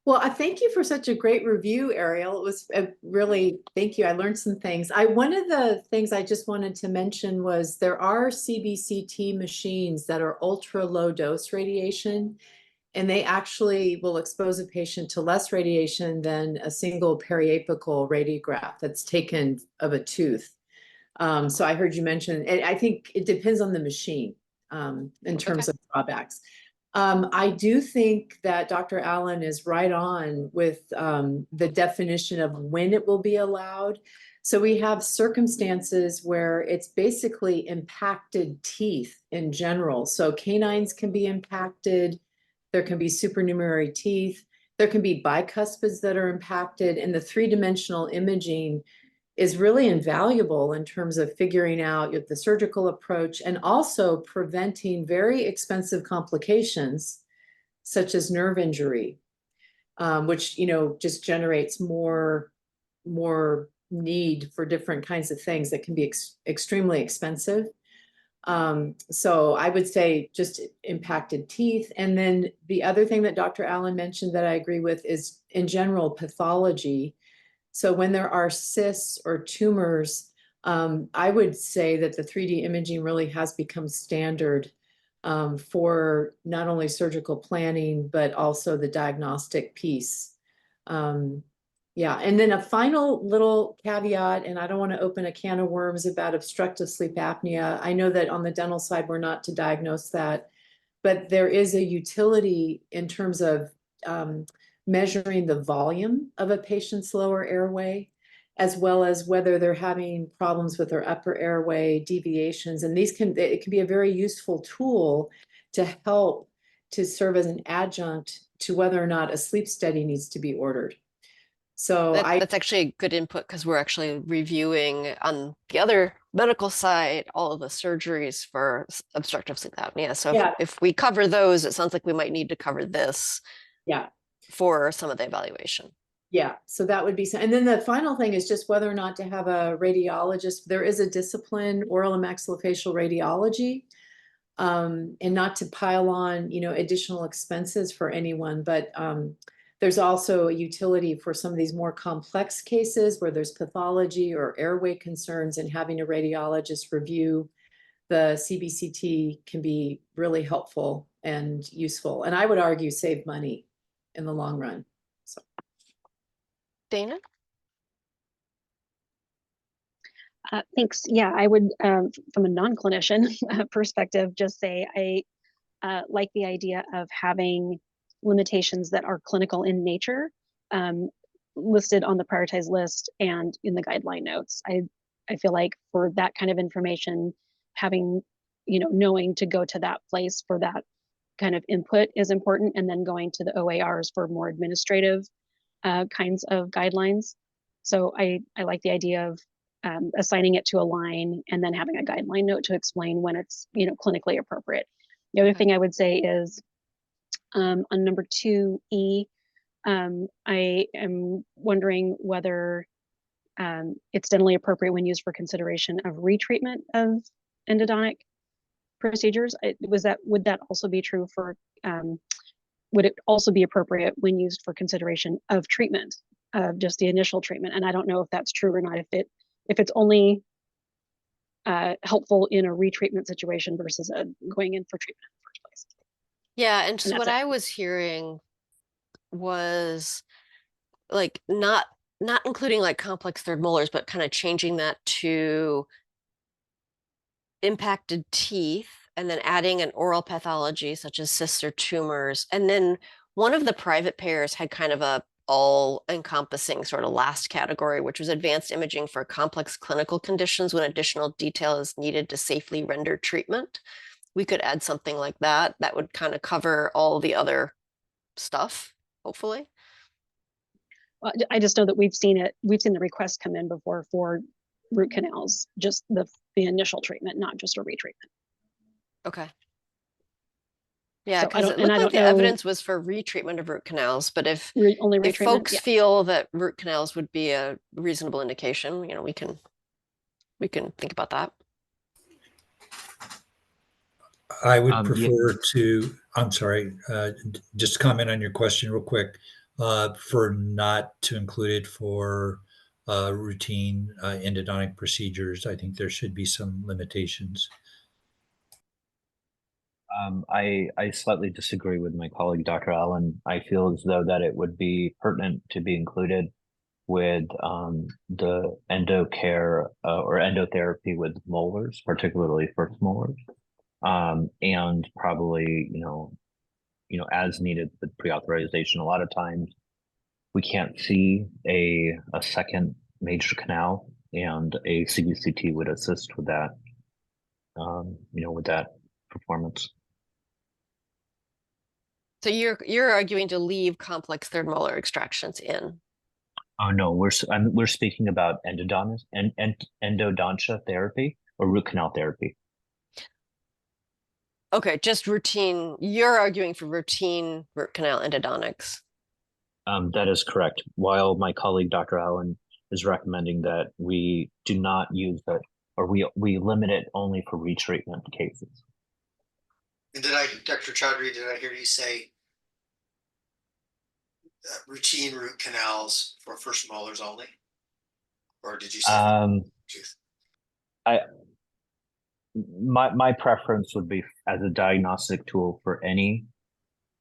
Well, I thank you for such a great review, Ariel. It was really, thank you. I learned some things. One of the things I just wanted to mention was there are CBCT machines that are ultra low dose radiation, and they actually will expose a patient to less radiation than a single periapical radiograph that's taken of a tooth. So I heard you mention, and I think it depends on the machine in terms of drawbacks. I do think that Dr. Allen is right on with the definition of when it will be allowed. So we have circumstances where it's basically impacted teeth in general. So canines can be impacted. There can be supernumerary teeth. There can be bicuspids that are impacted, and the three-dimensional imaging is really invaluable in terms of figuring out the surgical approach and also preventing very expensive complications such as nerve injury, which just generates more need for different kinds of things that can be extremely expensive. So I would say just impacted teeth. And then the other thing that Dr. Allen mentioned that I agree with is, in general, pathology. So when there are cysts or tumors, I would say that the 3D imaging really has become standard for not only surgical planning, but also the diagnostic piece. Yeah, and then a final little caveat, and I don't want to open a can of worms about obstructive sleep apnea. I know that on the dental side, we're not to diagnose that, but there is a utility in terms of measuring the volume of a patient's lower airway, as well as whether they're having problems with their upper airway deviations. And it can be a very useful tool to help to serve as an adjunct to whether or not a sleep study needs to be ordered. So that's actually good input, because we're actually reviewing on the other medical side all of the surgeries for obstructive sleep apnea. So if we cover those, it sounds like we might need to cover this for some of the evaluation. Yeah, so that would be, and then the final thing is just whether or not to have a radiologist. There is a discipline, oral and maxillofacial radiology, and not to pile on, additional expenses for anyone, but there's also a utility for some of these more complex cases where there's pathology or airway concerns, and having a radiologist review the CBCT can be really helpful and useful. And I would argue save money in the long run. So. Dana? Thanks. Yeah, I would, from a non-clinician perspective, just say I like the idea of having limitations that are clinical in nature listed on the prioritized list and in the guideline notes. I feel like for that kind of information, having, knowing to go to that place for that kind of input is important, and then going to the OARs for more administrative kinds of guidelines. So I like the idea of assigning it to a line and then having a guideline note to explain when it's clinically appropriate. The other thing I would say is on number 2E, I am wondering whether it's dentally appropriate when used for consideration of retreatment of endodontic procedures. Would that also be true for would it also be appropriate when used for consideration of treatment, of just the initial treatment? And I don't know if that's true or not, if it's only helpful in a retreatment situation versus going in for treatment in the first place. Yeah, and so what it. I was hearing was like not including like complex third molars, but kind of changing that to impacted teeth, and then adding an oral pathology such as cysts or tumors. And then one of the private payers had kind of a all-encompassing sort of last category, which was advanced imaging for complex clinical conditions when additional detail is needed to safely render treatment. We could add something like that. That would kind of cover all the other stuff, hopefully. Well, I just know that we've seen the requests come in before for root canals, just the initial treatment, not just a retreatment. Okay. Yeah, So because it looked like the evidence was for retreatment of root canals, but if only retreatment, if folks feel that root canals would be a reasonable indication, we can think about that. I would prefer to, I'm sorry, just comment on your question real quick, for not to include it for routine endodontic procedures. I think there should be some limitations. I slightly disagree with my colleague, Dr. Allen. I feel as though that it would be pertinent to be included with the endocare or endotherapy with molars, particularly first molars, and probably as needed with pre-authorization. A lot of times we can't see a second major canal, and a CBCT would assist with that. With that performance. So you're arguing to leave complex third molar extractions in? Oh no, we're speaking about endodontia therapy or root canal therapy. Okay, just routine. You're arguing for routine root canal endodontics. That is correct. While my colleague Dr. Allen is recommending that we do not use that, or we limit it only for retreatment cases. And Dr. Chaudhry, did I hear you say routine root canals for first molars only? Or did you say my preference would be as a diagnostic tool for any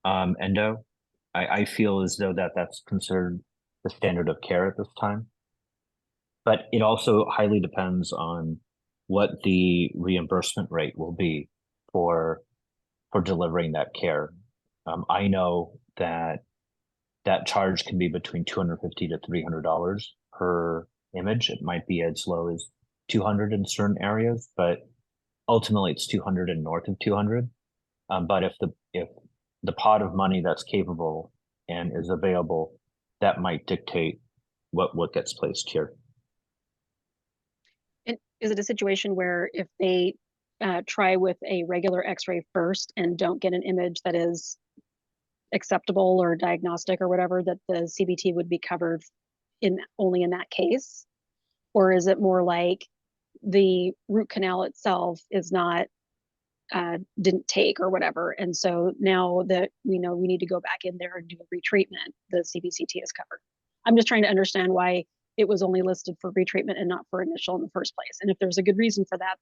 endo. I feel as though that's considered the standard of care at this time. But it also highly depends on what the reimbursement rate will be for delivering that care. I know that charge can be between $250 to $300 per image. It might be as low as 200 in certain areas, but ultimately it's 200 and north of 200. But if the pot of money that's capable and is available, that might dictate what gets placed here. And is it a situation where if they try with a regular x-ray first and don't get an image that is acceptable or diagnostic or whatever, that the CBT would be covered only in that case? Or is it more like the root canal itself is not didn't take or whatever, and so now that we know we need to go back in there and do a retreatment, the CBCT is covered? I'm just trying to understand why it was only listed for retreatment and not for initial in the first place. And if there's a good reason for that,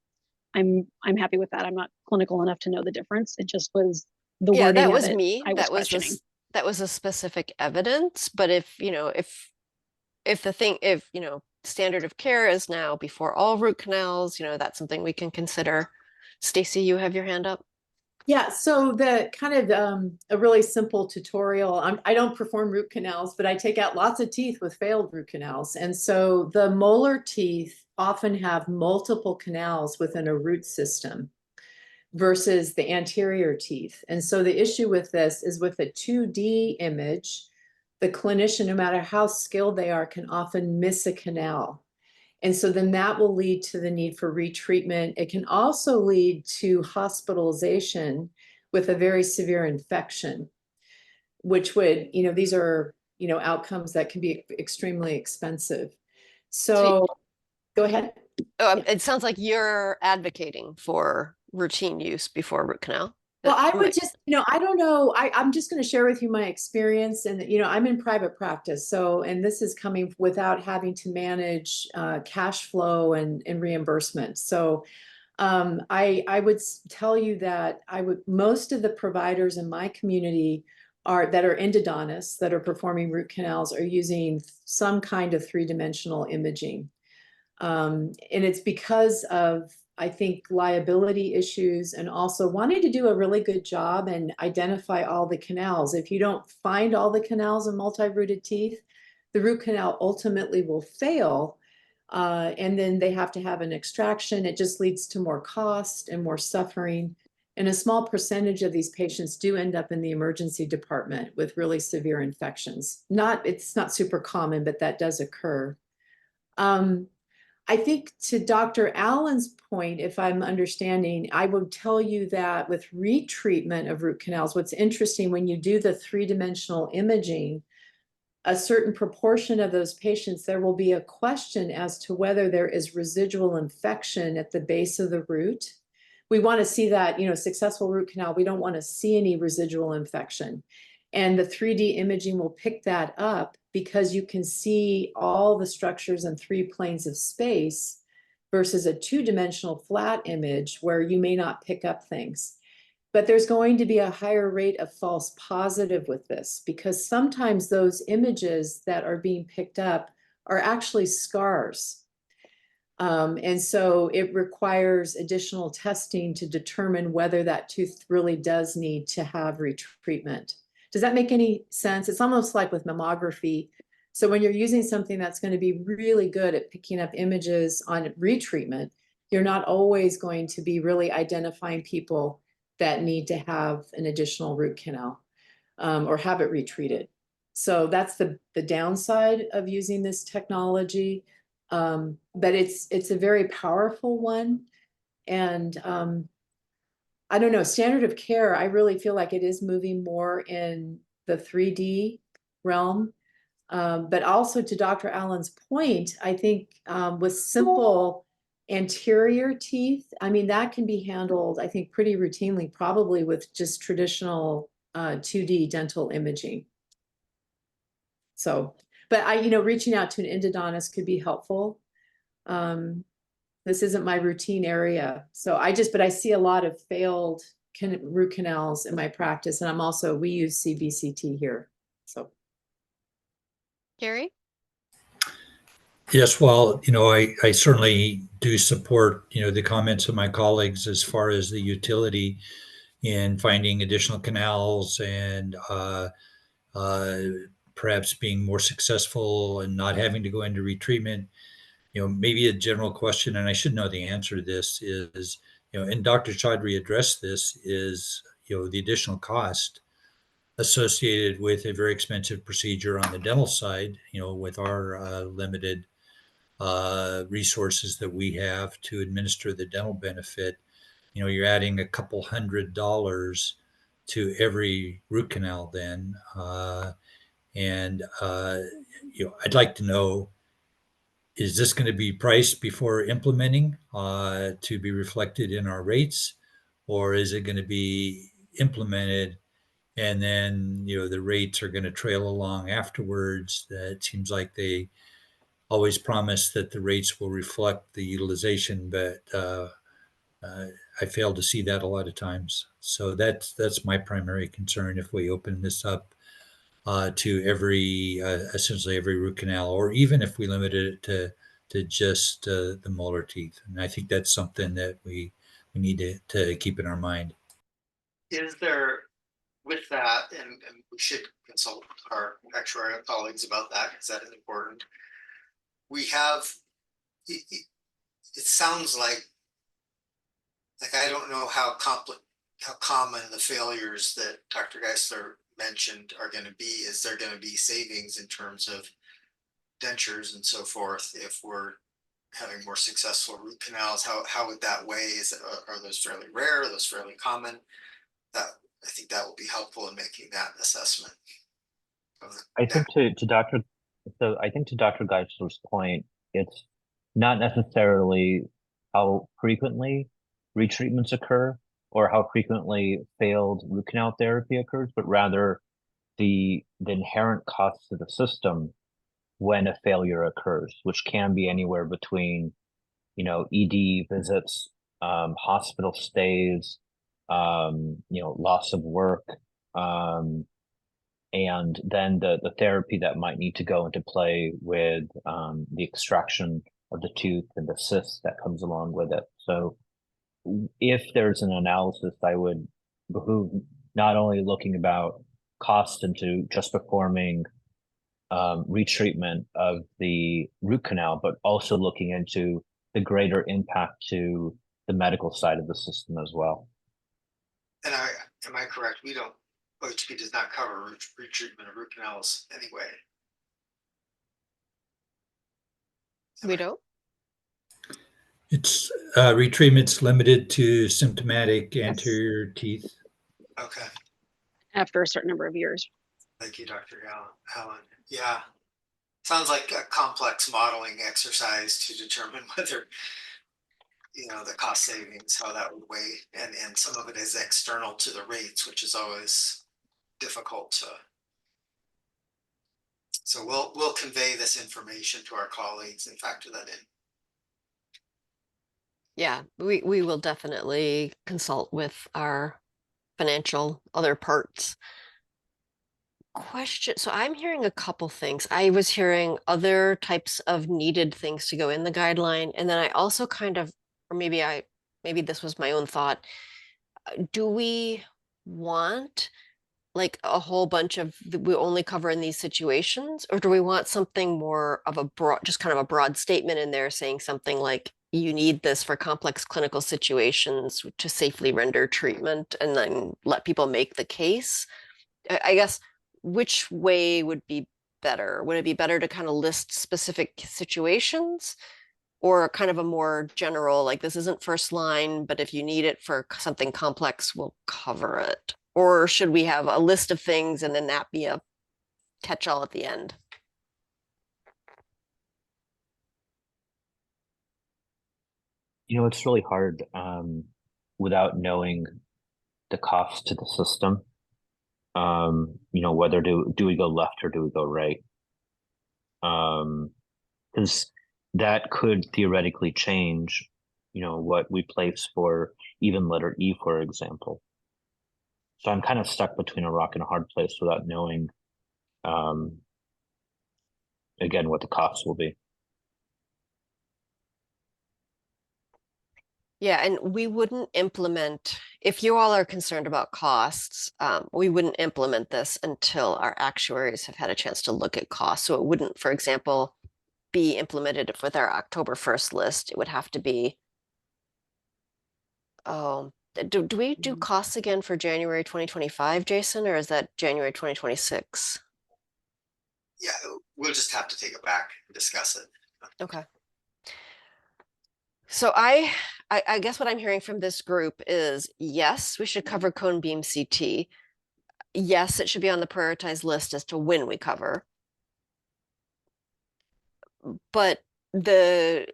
I'm happy with that. I'm not clinical enough to know the difference. It just was the wording. That was of it me. I was questioning. That was a specific evidence. But if if, standard of care is now before all root canals, that's something we can consider. Stacy, you have your hand up. Yeah, so the kind of a really simple tutorial. I don't perform root canals, but I take out lots of teeth with failed root canals. And so the molar teeth often have multiple canals within a root system versus the anterior teeth. And so the issue with this is with a 2D image, the clinician, no matter how skilled they are, can often miss a canal. And so then that will lead to the need for retreatment. It can also lead to hospitalization with a very severe infection, which would, these are, outcomes that can be extremely expensive. So go ahead. It sounds like you're advocating for routine use before root canal. Well, I would just, I don't know. I'm just going to share with you my experience. And, I'm in private practice. So, and this is coming without having to manage cash flow and reimbursement. So, I would tell you that most of the providers in my community that are endodontists that are performing root canals are using some kind of three-dimensional imaging. And it's because of, I think, liability issues and also wanting to do a really good job and identify all the canals. If you don't find all the canals in multi-rooted teeth, the root canal ultimately will fail. And then they have to have an extraction. It just leads to more cost and more suffering. And a small percentage of these patients do end up in the emergency department with really severe infections. It's not super common, but that does occur. I think to Dr. Allen's point, if I'm understanding, I would tell you that with retreatment of root canals, what's interesting when you do the three-dimensional imaging, a certain proportion of those patients, there will be a question as to whether there is residual infection at the base of the root. We want to see that, successful root canal, we don't want to see any residual infection. And the 3D imaging will pick that up because you can see all the structures in 3 planes of space versus a 2-dimensional flat image where you may not pick up things. But there's going to be a higher rate of false positive with this because sometimes those images that are being picked up are actually scars. And so it requires additional testing to determine whether that tooth really does need to have retreatment. Does that make any sense? It's almost like with mammography. So when you're using something that's going to be really good at picking up images on retreatment, you're not always going to be really identifying people that need to have an additional root canal or have it retreated. So that's the downside of using this technology. But it's a very powerful one. And I don't know, standard of care, I really feel like it is moving more in the 3D realm. But also to Dr. Allen's point, I think with simple anterior teeth, I mean, that can be handled, I think, pretty routinely, probably with just traditional 2D dental imaging. So, but reaching out to an endodontist could be helpful. This isn't my routine area. So but I see a lot of failed root canals in my practice. And we use CBCT here. So. Gary? Yes, well, I certainly do support, the comments of my colleagues as far as the utility in finding additional canals and perhaps being more successful and not having to go into retreatment. Maybe a general question, and I should know the answer to this is, and Dr. Chaudhry addressed this, is, the additional cost associated with a very expensive procedure on the dental side, with our limited resources that we have to administer the dental benefit. You're adding a couple $100 to every root canal then. And I'd like to know, is this going to be priced before implementing to be reflected in our rates? Or is it going to be implemented and then, the rates are going to trail along afterwards? It seems like they always promise that the rates will reflect the utilization, but I fail to see that a lot of times. So that's my primary concern if we open this up to every essentially every root canal, or even if we limited it to just the molar teeth. And I think that's something that we need to keep in our mind. Is there, with that, and we should consult our actuarial colleagues about that because that is important. We have, it sounds like I don't know how common the failures that Dr. Geisler mentioned are going to be. Is there going to be savings in terms of dentures and so forth if we're having more successful root canals? How would that weigh? Are those fairly rare? Are those fairly common? That, I think that will be helpful in making that assessment. I think to Dr. So I think to Dr. Geisler's point, it's not necessarily how frequently retreatments occur or how frequently failed root canal therapy occurs, but rather the inherent costs to the system when a failure occurs, which can be anywhere between, ED visits, hospital stays, loss of work, and then the therapy that might need to go into play with the extraction of the tooth and the cyst that comes along with it. So if there's an analysis, I would behoove not only looking about cost into just performing retreatment of the root canal, but also looking into the greater impact to the medical side of the system as well. And am I correct? OHP does not cover retreatment of root canals anyway. We don't? It's retreatment's limited to symptomatic anterior teeth. Okay. After a certain number of years. Thank you, Dr. Allen. Yeah. Sounds like a complex modeling exercise to determine whether, the cost savings, how that would weigh. And some of it is external to the rates, which is always difficult to. So we'll convey this information to our colleagues and factor that in. Yeah, we will definitely consult with our financial other parts. Question. So I'm hearing a couple things. I was hearing other types of needed things to go in the guideline. And then I also or maybe this was my own thought. Do we want like a whole bunch of we only cover in these situations, or do we want something more of a just kind of a broad statement in there saying something like you need this for complex clinical situations to safely render treatment, and then let people make the case? I guess which way would be better? Would it be better to kind of list specific situations, or kind of a more general, like this isn't first line, but if you need it for something complex, we'll cover it? Or should we have a list of things and then that be a catch-all at the end? It's really hard without knowing the cost to the system. Whether do we go left or do we go right? Because that could theoretically change, what we place for even letter E, for example. So I'm kind of stuck between a rock and a hard place without knowing, again, what the costs will be. Yeah, and we wouldn't implement, if you all are concerned about costs, we wouldn't implement this until our actuaries have had a chance to look at costs. So it wouldn't, for example, be implemented with our October 1st list. It would have to be, do we do costs again for January 2025, Jason, or is that January 2026? Yeah, we'll just have to take it back and discuss it. Okay. So I guess what I'm hearing from this group is, yes, we should cover cone beam CT. Yes, it should be on the prioritized list as to when we cover. But the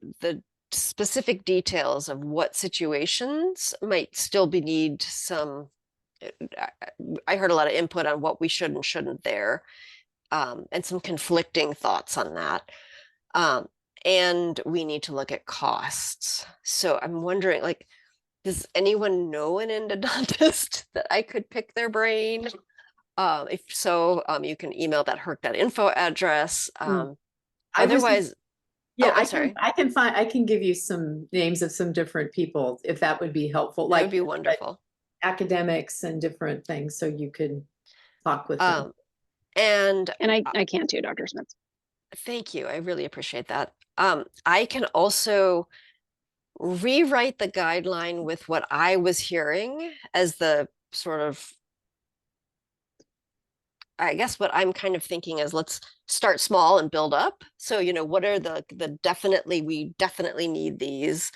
specific details of what situations might still need some, I heard a lot of input on what we should and shouldn't there, and some conflicting thoughts on that. And we need to look at costs. So I'm wondering, like, does anyone know an endodontist that I could pick their brain If so, you can email that HERC.info address. I was- Otherwise, Yeah, I'm sorry. I can give you some names of some different people if that would be helpful, That like would be wonderful. academics and different things, so you could talk with them. And I can too, Dr. Smith. thank you. I really appreciate that. I can also rewrite the guideline with what I was hearing as the sort of, I guess what I'm kind of thinking is let's start small and build up. So, you know, what are the we definitely need these.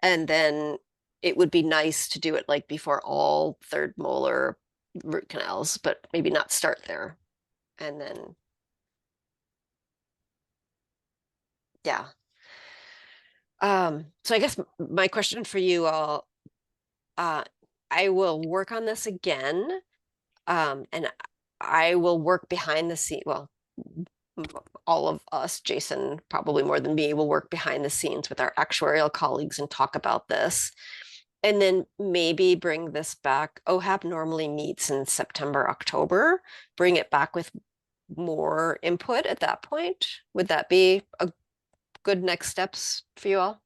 And then it would be nice to do it like before all third molar root canals, but maybe not start there. And then, yeah. So I guess my question for you all, I will work on this again, and I will work behind the scene. Well, all of us, Jason, probably more than me, will work behind the scenes with our actuarial colleagues and talk about this. And then maybe bring this back. OHAP normally meets in September, October. Bring it back with more input at that point. Would that be a good next steps for you all?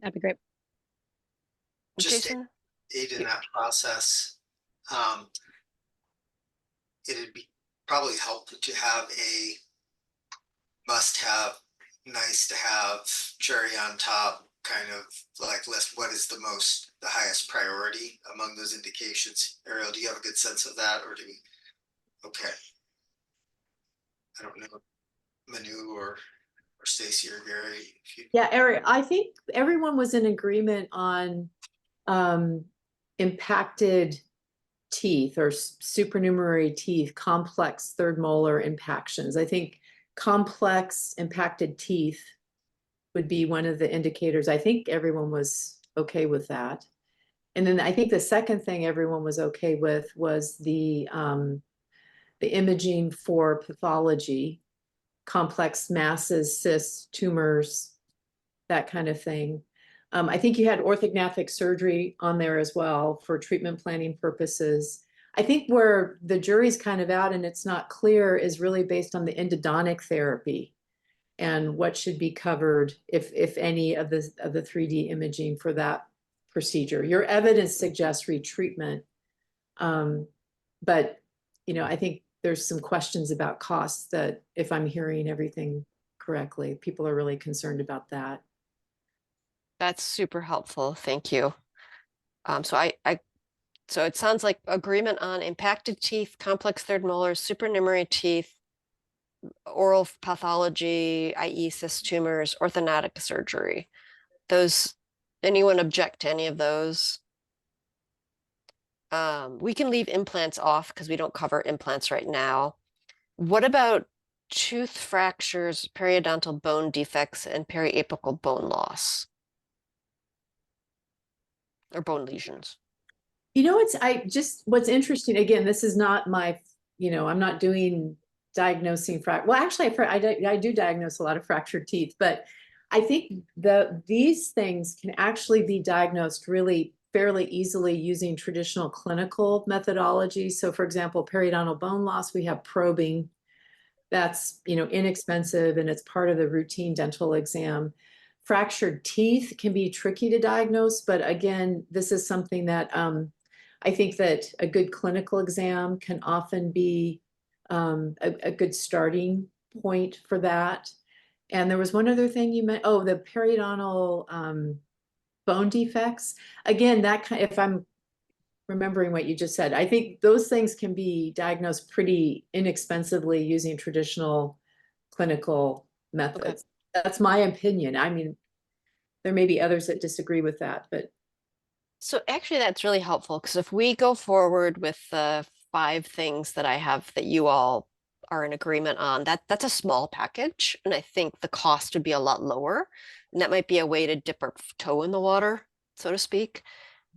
That'd be great. Just Jason? aid in that process. It'd be probably helpful to have a must-have, nice to have, cherry on top kind of like list. What is the highest priority among those indications? Ariel, do you have a good sense of that, or do we? Okay. I don't know, Manu or Stacy or Gary. If you... Yeah, Eric, I think everyone was in agreement on impacted teeth or supernumerary teeth, complex third molar impactions. I think complex impacted teeth would be one of the indicators. I think everyone was okay with that. And then I think the second thing everyone was okay with was the imaging for pathology, complex masses, cysts, tumors, that kind of thing. I think you had orthognathic surgery on there as well for treatment planning purposes. I think where the jury's kind of out and it's not clear is really based on the endodontic therapy and what should be covered, if any, of the 3D imaging for that procedure. Your evidence suggests retreatment, but you know, I think there's some questions about costs that, if I'm hearing everything correctly, people are really concerned about that. That's super helpful. Thank you. So it sounds like agreement on impacted teeth, complex third molars, supernumerary teeth, oral pathology, i.e. cyst tumors, orthodontic surgery. Those, anyone object to any of those? We can leave implants off because we don't cover implants right now. What about tooth fractures, periodontal bone defects, and periapical bone loss? Or bone lesions? You know, what's interesting, again, this is not my, you know, I'm not doing diagnosing well, actually, I do diagnose a lot of fractured teeth, but I think these things can actually be diagnosed really fairly easily using traditional clinical methodology. So for example, periodontal bone loss, we have probing. That's, you know, inexpensive and it's part of the routine dental exam. Fractured teeth can be tricky to diagnose, but again, this is something that I think that a good clinical exam can often be a good starting point for that. And there was one other thing you meant, oh, the periodontal bone defects. Again, if I'm remembering what you just said, I think those things can be diagnosed pretty inexpensively using traditional clinical methods. Okay. That's my opinion. I mean, there may be others that disagree with that, but. So actually that's really helpful because if we go forward with the 5 things that I have that you all are in agreement on, that's a small package. And I think the cost would be a lot lower. And that might be a way to dip our toe in the water, so to speak.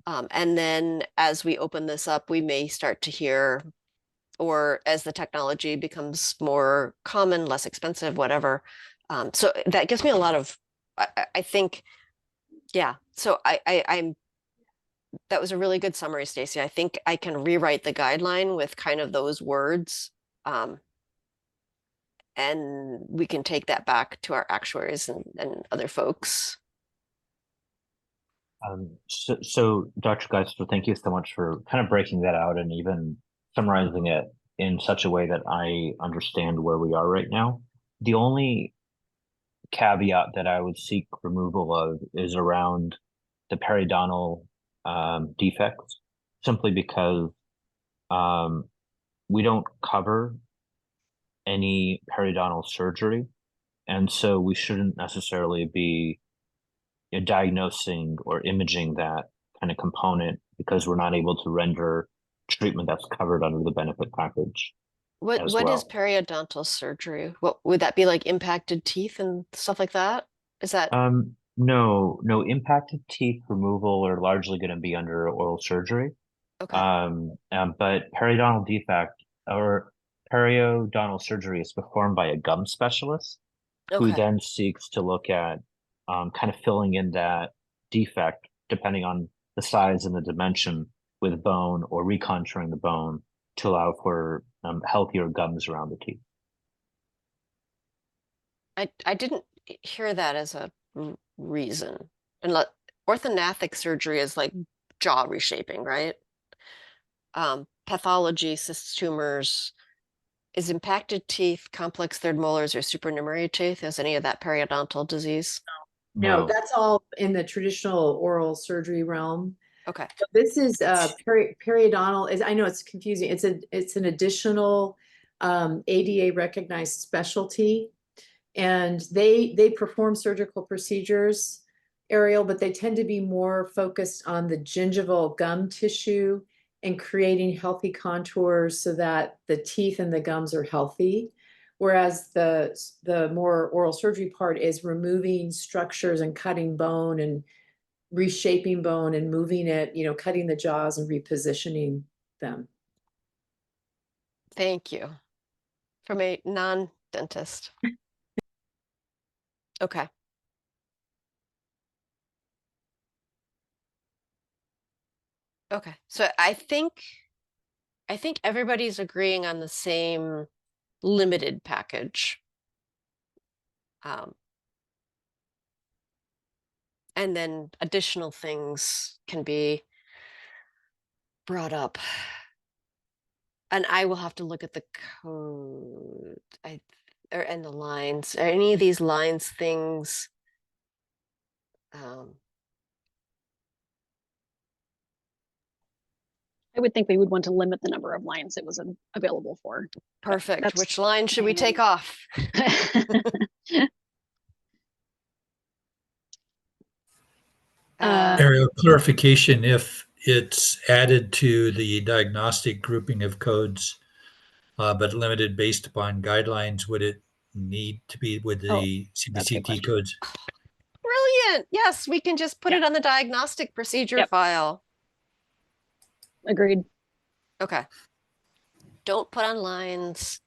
And then as we open this up, we may start to hear, or as the technology becomes more common, less expensive, whatever. So that gives me a lot of, I think, yeah. So I'm that was a really good summary, Stacy. I think I can rewrite the guideline with kind of those words. And we can take that back to our actuaries and other folks. So Dr. Geisler, thank you so much for kind of breaking that out and even summarizing it in such a way that I understand where we are right now. The only caveat that I would seek removal of is around the periodontal defects, simply because we don't cover any periodontal surgery, and so we shouldn't necessarily be diagnosing or imaging that kind of component because we're not able to render treatment that's covered under the benefit package What as is well. periodontal surgery? What would that be, like impacted teeth and stuff like that? Is that No impacted teeth removal are largely going to be under oral surgery. okay? But periodontal defect or periodontal surgery is performed by a gum specialist who Okay. then seeks to look at kind of filling in that defect depending on the size and the dimension with bone or recontouring the bone to allow for healthier gums around the teeth. I didn't hear that as a reason. And orthognathic surgery is like jaw reshaping, right? Pathology, cysts, tumors, is impacted teeth, complex third molars, or supernumerary teeth? Is any of that periodontal disease? No, that's all in the traditional oral surgery realm. Okay. This is periodontal is, I know it's confusing. It's an additional ADA recognized specialty. And they perform surgical procedures, Ariel, but they tend to be more focused on the gingival gum tissue and creating healthy contours so that the teeth and the gums are healthy. Whereas the more oral surgery part is removing structures and cutting bone and reshaping bone and moving it, cutting the jaws and repositioning them. Thank you. From a non-dentist. Okay. Okay. So I think everybody's agreeing on the same limited package. And then additional things can be brought up. And I will have to look at the code and the lines. Are any of these lines things? I would think we would want to limit the number of lines it was available for. Perfect. Which line should we take off? Area clarification, if it's added to the diagnostic grouping of codes, but limited based upon guidelines, would it need to be with the CBCT codes? Brilliant. Yes, we can just put it on the diagnostic procedure file. Agreed. Okay. Don't put on lines.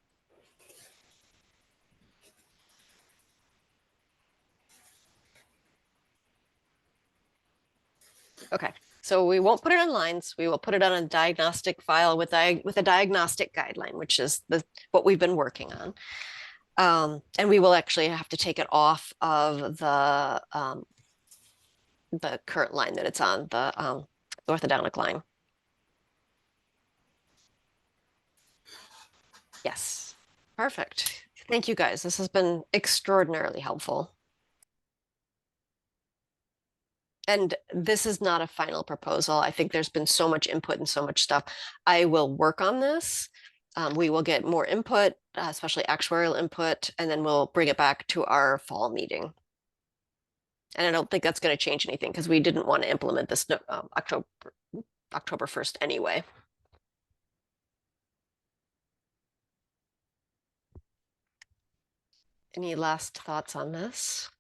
Okay, so we won't put it on lines. We will put it on a diagnostic file with a diagnostic guideline, which is what we've been working on. And we will actually have to take it off of the current line that it's on, the orthodontic line. Yes, perfect. Thank you guys. This has been extraordinarily helpful. And this is not a final proposal. I think there's been so much input and so much stuff. I will work on this. We will get more input, especially actuarial input, and then we'll bring it back to our fall meeting. And I don't think that's going to change anything because we didn't want to implement this October 1st anyway. Any last thoughts on this?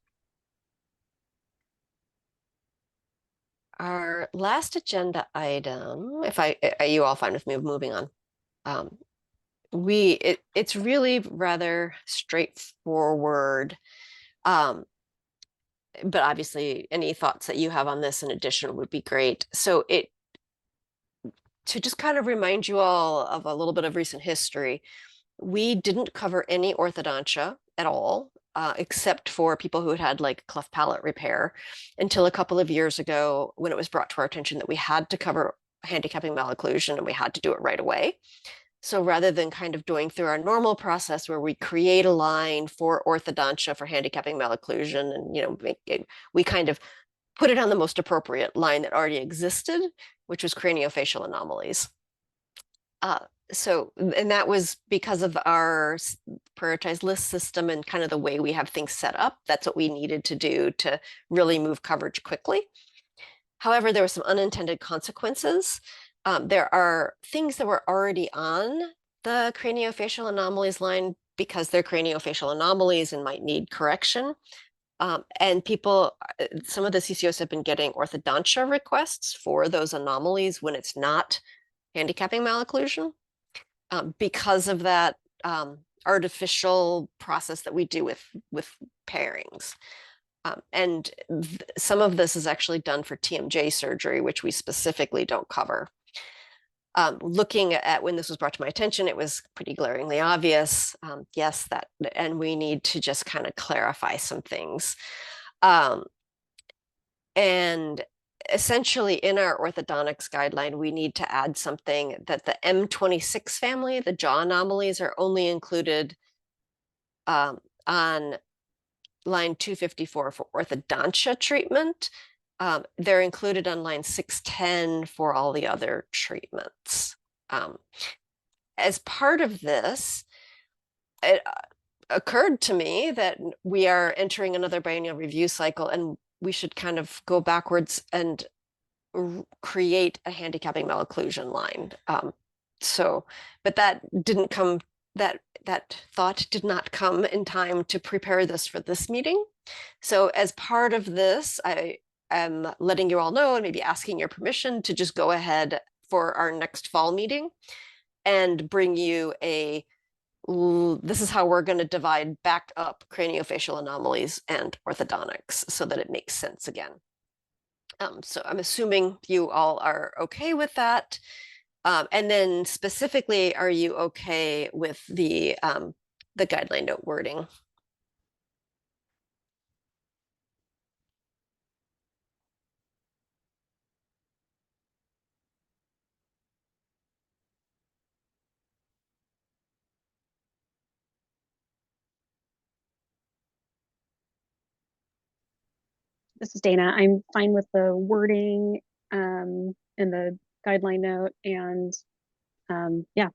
Our last agenda item, are you all fine with me moving on? It's really rather straightforward. But obviously any thoughts that you have on this in addition would be great. So to just kind of remind you all of a little bit of recent history, we didn't cover any orthodontia at all, except for people who had had like cleft palate repair until a couple of years ago when it was brought to our attention that we had to cover handicapping malocclusion and we had to do it right away. So rather than kind of doing through our normal process where we create a line for orthodontia for handicapping malocclusion and we kind of put it on the most appropriate line that already existed, which was craniofacial anomalies. And that was because of our prioritized list system and kind of the way we have things set up. That's what we needed to do to really move coverage quickly. However, there were some unintended consequences. There are things that were already on the craniofacial anomalies line because they're craniofacial anomalies and might need correction. And people, some of the CCOs have been getting orthodontia requests for those anomalies when it's not handicapping malocclusion because of that artificial process that we do with pairings. And some of this is actually done for TMJ surgery, which we specifically don't cover. Looking at when this was brought to my attention, it was pretty glaringly obvious. Yes, and we need to just kind of clarify some things. And essentially in our orthodontics guideline, we need to add something that the M26 family, the jaw anomalies, are only included on line 254 for orthodontia treatment. They're included on line 610 for all the other treatments. As part of this, it occurred to me that we are entering another biennial review cycle and we should kind of go backwards and create a handicapping malocclusion line. But that didn't come, that thought did not come in time to prepare this for this meeting. So as part of this, I am letting you all know and maybe asking your permission to just go ahead for our next fall meeting and bring you this is how we're going to divide back up craniofacial anomalies and orthodontics so that it makes sense again. So I'm assuming you all are okay with that. And then specifically, are you okay with the guideline note wording? This is Dana. I'm fine with the wording in the guideline note, and yeah,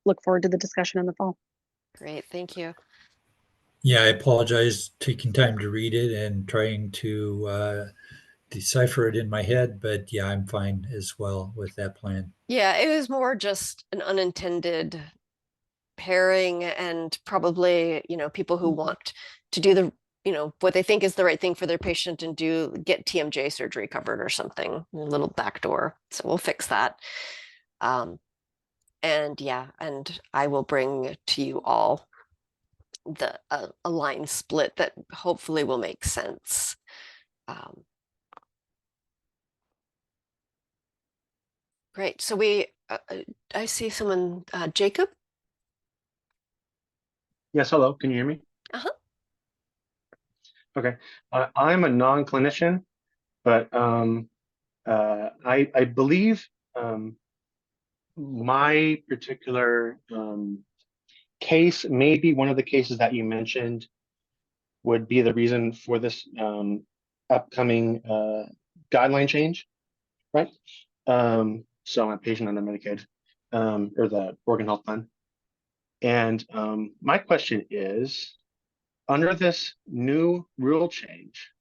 look forward to the discussion in the fall. Great, thank you. Yeah, I apologize taking time to read it and trying to decipher it in my head, but yeah, I'm fine as well with that plan. Yeah, it was more just an unintended pairing and probably, people who want to do the, what they think is the right thing for their patient and get TMJ surgery covered or something, a little backdoor. So we'll fix that. And yeah, and I will bring to you all a line split that hopefully will make sense. Great. So I see someone, Jacob. Yes, hello. Can you hear me? Uh-huh. Okay. I'm a non-clinician, but I believe my particular case, maybe one of the cases that you mentioned, would be the reason for this upcoming guideline change, right? So I'm a patient under Medicaid or the Oregon Health Plan. And my question is, under this new rule change,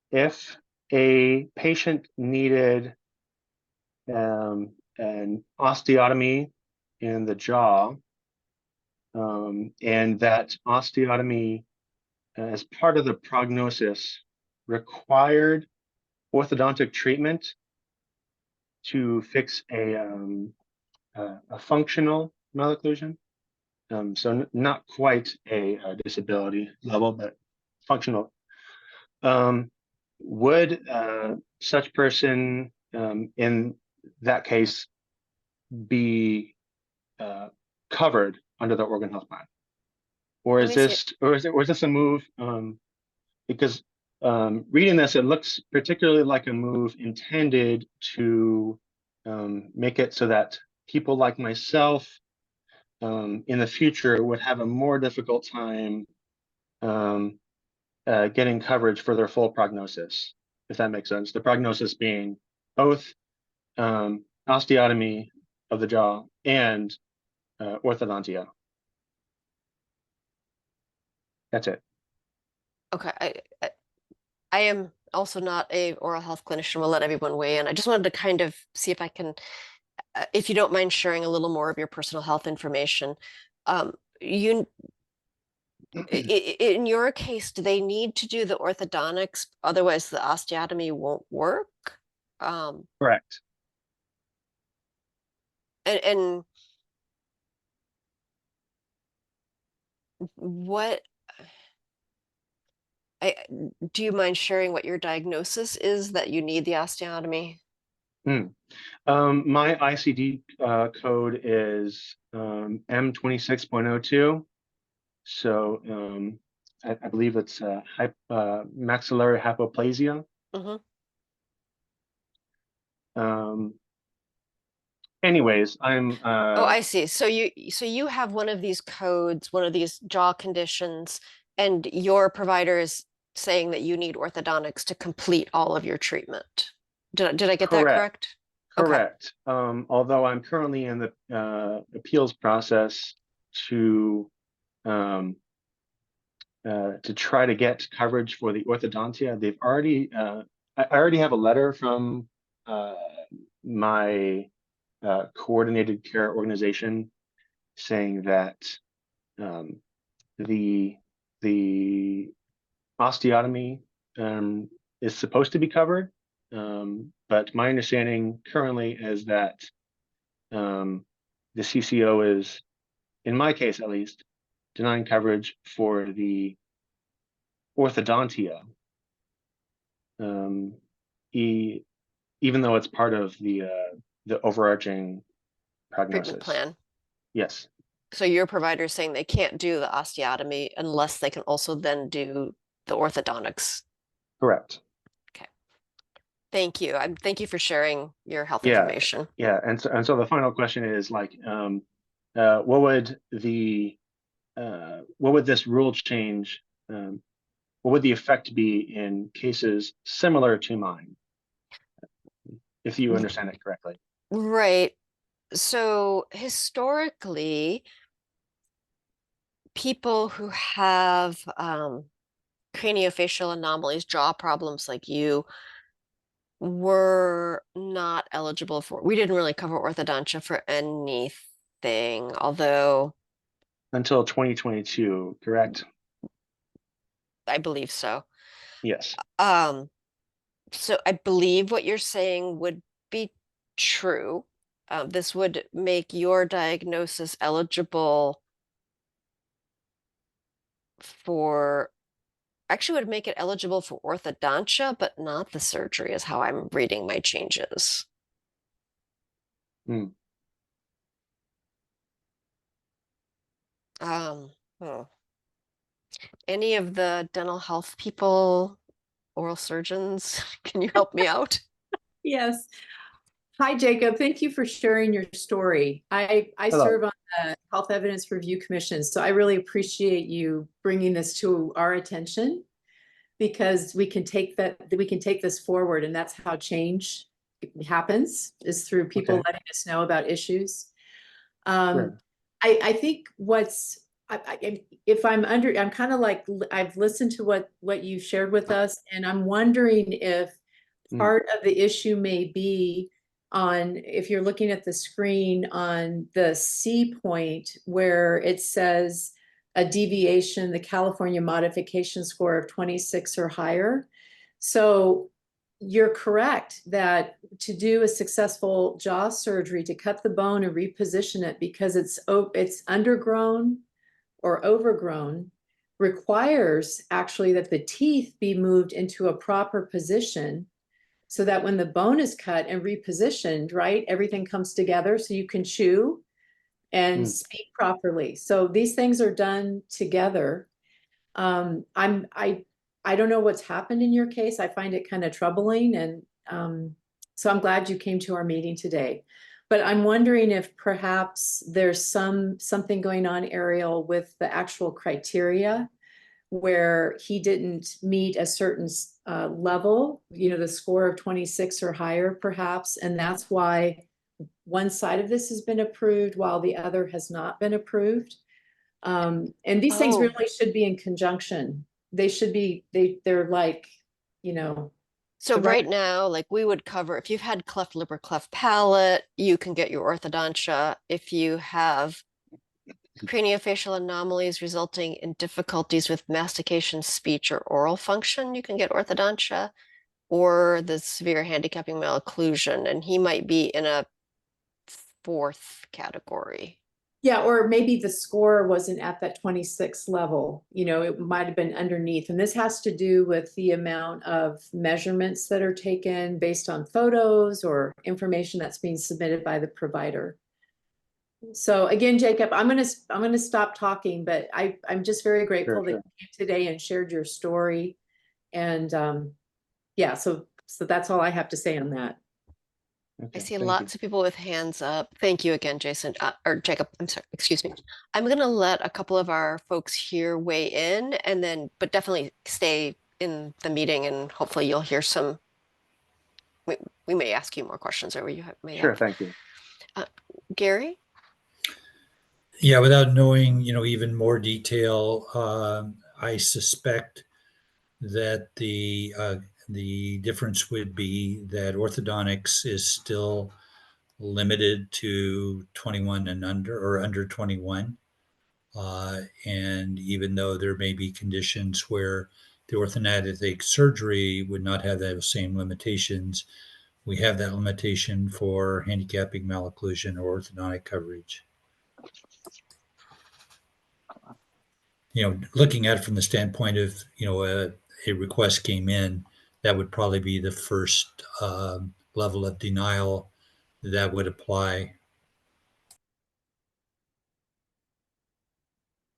if a patient needed an osteotomy in the jaw, and that osteotomy as part of the prognosis required orthodontic treatment to fix a functional malocclusion, so not quite a disability level, but functional. Would such person in that case be covered under the Oregon Health Plan? Or Let is me see it. this a move? Because reading this, it looks particularly like a move intended to make it so that people like myself in the future would have a more difficult time getting coverage for their full prognosis, if that makes sense. The prognosis being both osteotomy of the jaw and orthodontia. That's it. Okay, I am also not a oral health clinician. We'll let everyone weigh in. I just wanted to kind of see if I can, if you don't mind sharing a little more of your personal health information. You, in your case, do they need to do the orthodontics? Otherwise, the osteotomy won't work. Correct. And what do you mind sharing what your diagnosis is that you need the osteotomy? My ICD code is M26.02. So I believe it's maxillary hypoplasia. Anyways, I'm Oh, I see. So you have one of these codes, one of these jaw conditions, and your provider is saying that you need orthodontics to complete all of your treatment. Did I get that correct? Correct. Although I'm currently in the appeals process to try to get coverage for the orthodontia. They've already I already have a letter from my coordinated care organization saying that the osteotomy is supposed to be covered, but my understanding currently is that the CCO is, in my case at least, denying coverage for the orthodontia, even though it's part of the overarching prognosis. Treatment plan. Yes. So your provider is saying they can't do the osteotomy unless they can also then do the orthodontics. Correct. Okay. Thank you. Thank you for sharing your health Yeah. information. Yeah. And so the final question is like, what would this rule change? What would the effect be in cases similar to mine? If you understand it correctly. Right. So historically, people who have craniofacial anomalies, jaw problems like you, were not eligible for, we didn't really cover orthodontia for anything, although Until 2022, correct? I believe so. Yes. So I believe what you're saying would be true. This would make your diagnosis eligible for, actually would make it eligible for orthodontia, but not the surgery is how I'm reading my changes. Any of the dental health people, oral surgeons, can you help me out? Yes. Hi, Jacob. Thank you for sharing your story. I serve on the Health Evidence Review Commission, so I really appreciate you bringing this to our attention because we can take this forward, and that's how change happens, is through people letting us know about issues. Sure. I think I'm kind of like, I've listened to what you shared with us, and I'm wondering if part of the issue may be on, if you're looking at the screen on the C point where it says a deviation, the California modification score of 26 or higher. So you're correct that to do a successful jaw surgery, to cut the bone and reposition it because it's undergrown or overgrown, requires actually that the teeth be moved into a proper position so that when the bone is cut and repositioned, right, everything comes together so you can chew and speak properly. So these things are done together. I don't know what's happened in your case. I find it kind of troubling, and so I'm glad you came to our meeting today. But I'm wondering if perhaps there's something going on, Ariel, with the actual criteria where he didn't meet a certain level, the score of 26 or higher, perhaps, and that's why one side of this has been approved while the other has not been approved. And these things Oh. really should be in conjunction. They should be, they're like, So the right now, like we would cover, if you've had cleft lip or cleft palate, you can get your orthodontia. If you have craniofacial anomalies resulting in difficulties with mastication, speech, or oral function, you can get orthodontia, or the severe handicapping malocclusion, and he might be in a fourth category. Yeah, or maybe the score wasn't at that 26 level, it might have been underneath. And this has to do with the amount of measurements that are taken based on photos or information that's being submitted by the provider. So again, Jacob, I'm gonna stop talking, but I'm just very grateful that you came today and shared your story. And yeah, so that's all I have to say on that. I see lots of people with hands up. Thank you again, Jason, or Jacob, I'm sorry, excuse me. I'm gonna let a couple of our folks here weigh in and then, but definitely stay in the meeting and hopefully you'll hear some, we may ask you more questions or you may have. Thank you. Gary? Yeah, without knowing, even more detail, I suspect that the difference would be that orthodontics is still limited to 21 and under, or under 21. And even though there may be conditions where the orthodontic surgery would not have those same limitations, we have that limitation for handicapping malocclusion or orthodontic coverage. Looking at it from the standpoint of, a request came in, that would probably be the first level of denial that would apply.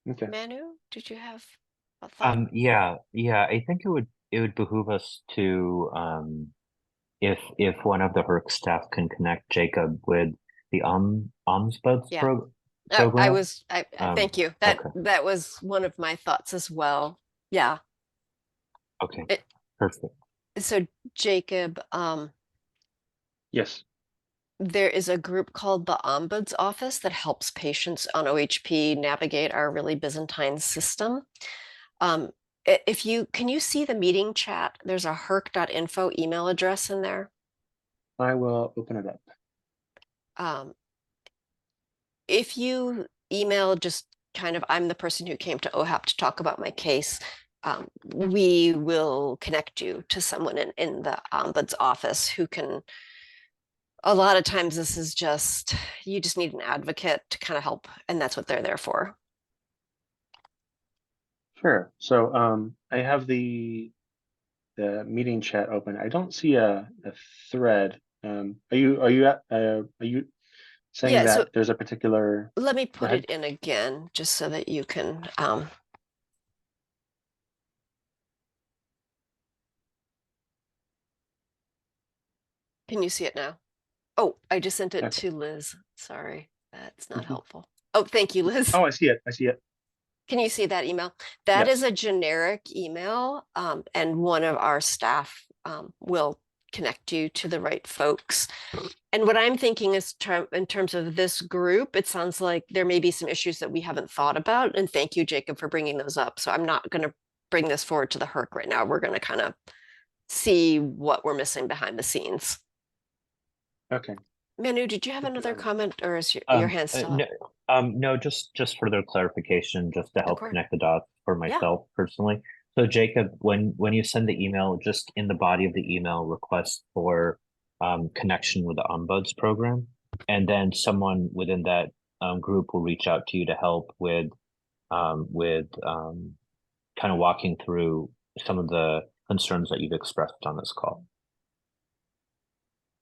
Okay. Manu, did you have a thought? Yeah, I think it would behoove us to if one of the HERC staff can connect Jacob with the Ombuds Yeah. program. Thank you. That was one of my thoughts as well. Yeah. Okay. Perfect. So Jacob, Yes. there is a group called the Ombuds Office that helps patients on OHP navigate our really Byzantine system. Can you see the meeting chat? There's a herc.info email address in there. I will open it up. If you email just kind of, I'm the person who came to OHAP to talk about my case, we will connect you to someone in the Ombuds office who can, a lot of times this is just, you just need an advocate to kind of help, and that's what they're there for. Sure. So I have the meeting chat open. I don't see a thread. Are you saying that there's a particular? Let me put it in again, just so that you can. Can you see it now? Oh, I just sent it to Liz. Sorry, that's not helpful. Oh, thank you, Liz. Oh, I see it. I see it. Can you see that email? That is a generic email, and one of our staff will connect you to the right folks. And what I'm thinking is in terms of this group, it sounds like there may be some issues that we haven't thought about. And thank you, Jacob, for bringing those up. So I'm not going to bring this forward to the HERC right now. We're going to kind of see what we're missing behind the scenes. Okay. Manu, did you have another comment, or is your hand still up? No, just further clarification, just to help connect the dots for myself personally. So Jacob, when you send the email, just in the body of the email, request for connection with the Ombuds program, and then someone within that group will reach out to you to help with kind of walking through some of the concerns that you've expressed on this call.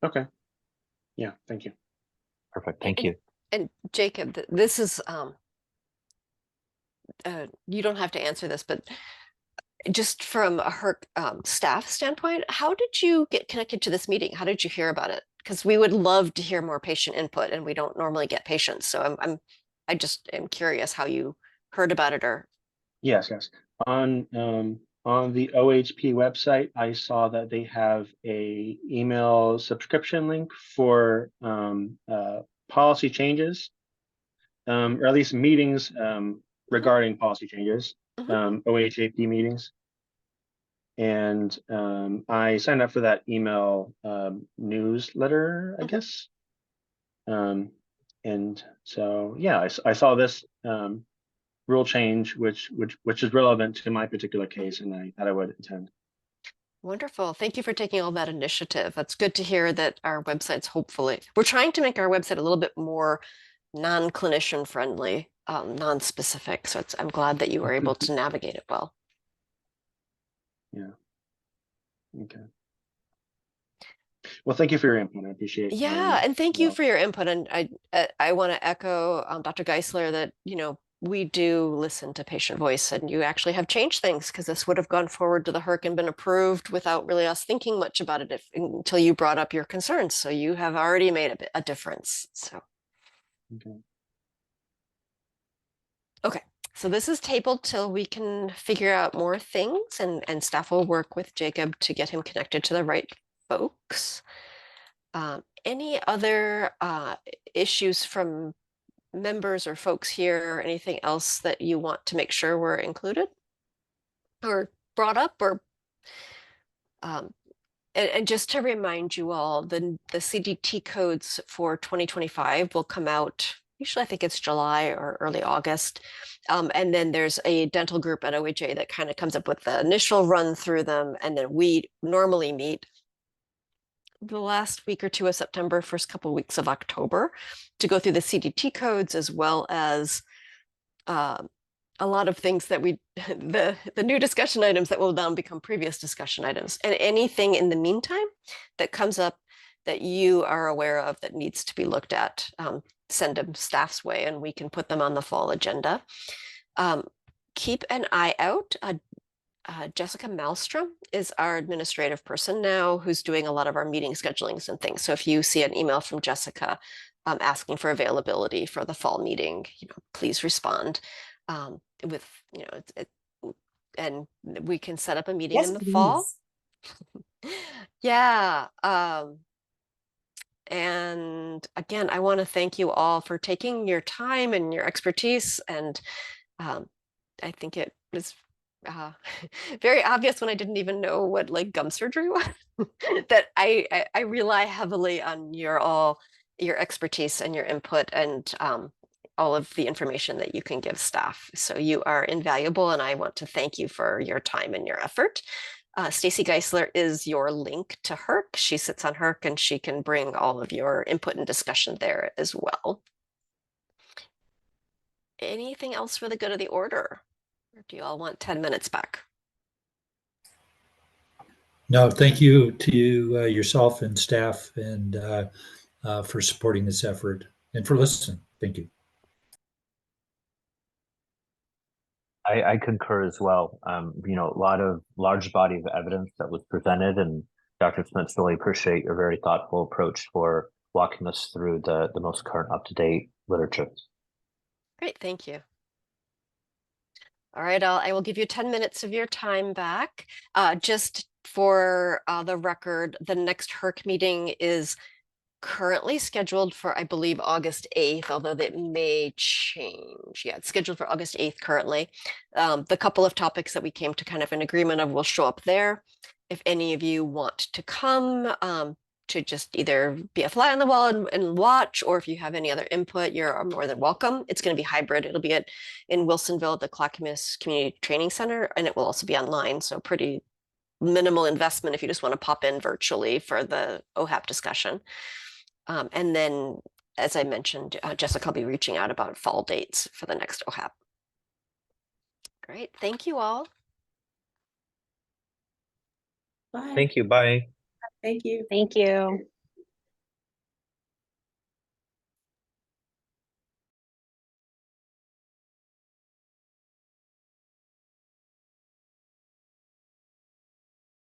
Okay. Yeah, thank you. Perfect. Thank you. And Jacob, this is you don't have to answer this, but just from a HERC staff standpoint, how did you get connected to this meeting? How did you hear about it? Because we would love to hear more patient input, and we don't normally get patients. So I just am curious how you heard about it. Or Yes. On the OHP website, I saw that they have a email subscription link for policy changes, or at least meetings regarding policy changes, OHAP meetings. And I signed up for that email newsletter, I guess. And so, yeah, I saw this rule change, which is relevant to my particular case, and I would attend. Wonderful. Thank you for taking all that initiative. That's good to hear that our website's we're trying to make our website a little bit more non-clinician friendly, non-specific. So I'm glad that you were able to navigate it well. Yeah. Okay. Well, thank you for your input. I appreciate. Yeah, and thank you for your input. And I want to echo Dr. Geisler that, we do listen to patient voice, and you actually have changed things, because this would have gone forward to the HERC and been approved without really us thinking much about it until you brought up your concerns. So you have already made a difference. So. Okay. So this is tabled till we can figure out more things, and staff will work with Jacob to get him connected to the right folks. Any other issues from members or folks here, or anything else that you want to make sure were included or brought up? Or and just to remind you all, the CDT codes for 2025 will come out, usually I think it's July or early August. And then there's a dental group at OHA that kind of comes up with the initial run through them, and then we normally meet the last week or two of September, first couple of weeks of October, to go through the CDT codes, as well as a lot of things that the new discussion items that will now become previous discussion items, and anything in the meantime that comes up that you are aware of that needs to be looked at, send them staff's way, and we can put them on the fall agenda. Keep an eye out. Jessica Malmstrom is our administrative person now, who's doing a lot of our meeting schedulings and things. So if you see an email from Jessica asking for availability for the fall meeting, please respond with, and we can set up a meeting in the fall. Yeah. And again, I want to thank you all for taking your time and your expertise. And I think it was very obvious when I didn't even know what gum surgery was that I rely heavily on your expertise and your input, and all of the information that you can give staff. So you are invaluable, and I want to thank you for your time and your effort. Stacy Geisler is your link to HERC. She sits on HERC, and she can bring all of your input and discussion there as well. Anything else for the good of the order? Or do you all want 10 minutes back? No, thank you to you, yourself and staff, and for supporting this effort and for listening. Thank you. I concur as well. A lot of large body of evidence that was presented, and Dr. Smith, really appreciate your very thoughtful approach for walking us through the most current up-to-date literature. Great, thank you. All right, I will give you 10 minutes of your time back. Just for the record, the next HERC meeting is currently scheduled for, I believe, August 8th, although that may change. Yeah, it's scheduled for August 8th currently. The couple of topics that we came to kind of an agreement of will show up there. If any of you want to come to just either be a fly on the wall and watch, or if you have any other input, you're more than welcome. It's going to be hybrid. It'll be in Wilsonville at the Clackamas Community Training Center, and it will also be online, so pretty minimal investment if you just want to pop in virtually for the OHAP discussion. And then, as I mentioned, Jessica will be reaching out about fall dates for the next OHAP. Great. Thank you all. Bye. Thank you. Bye. Thank you. Thank you.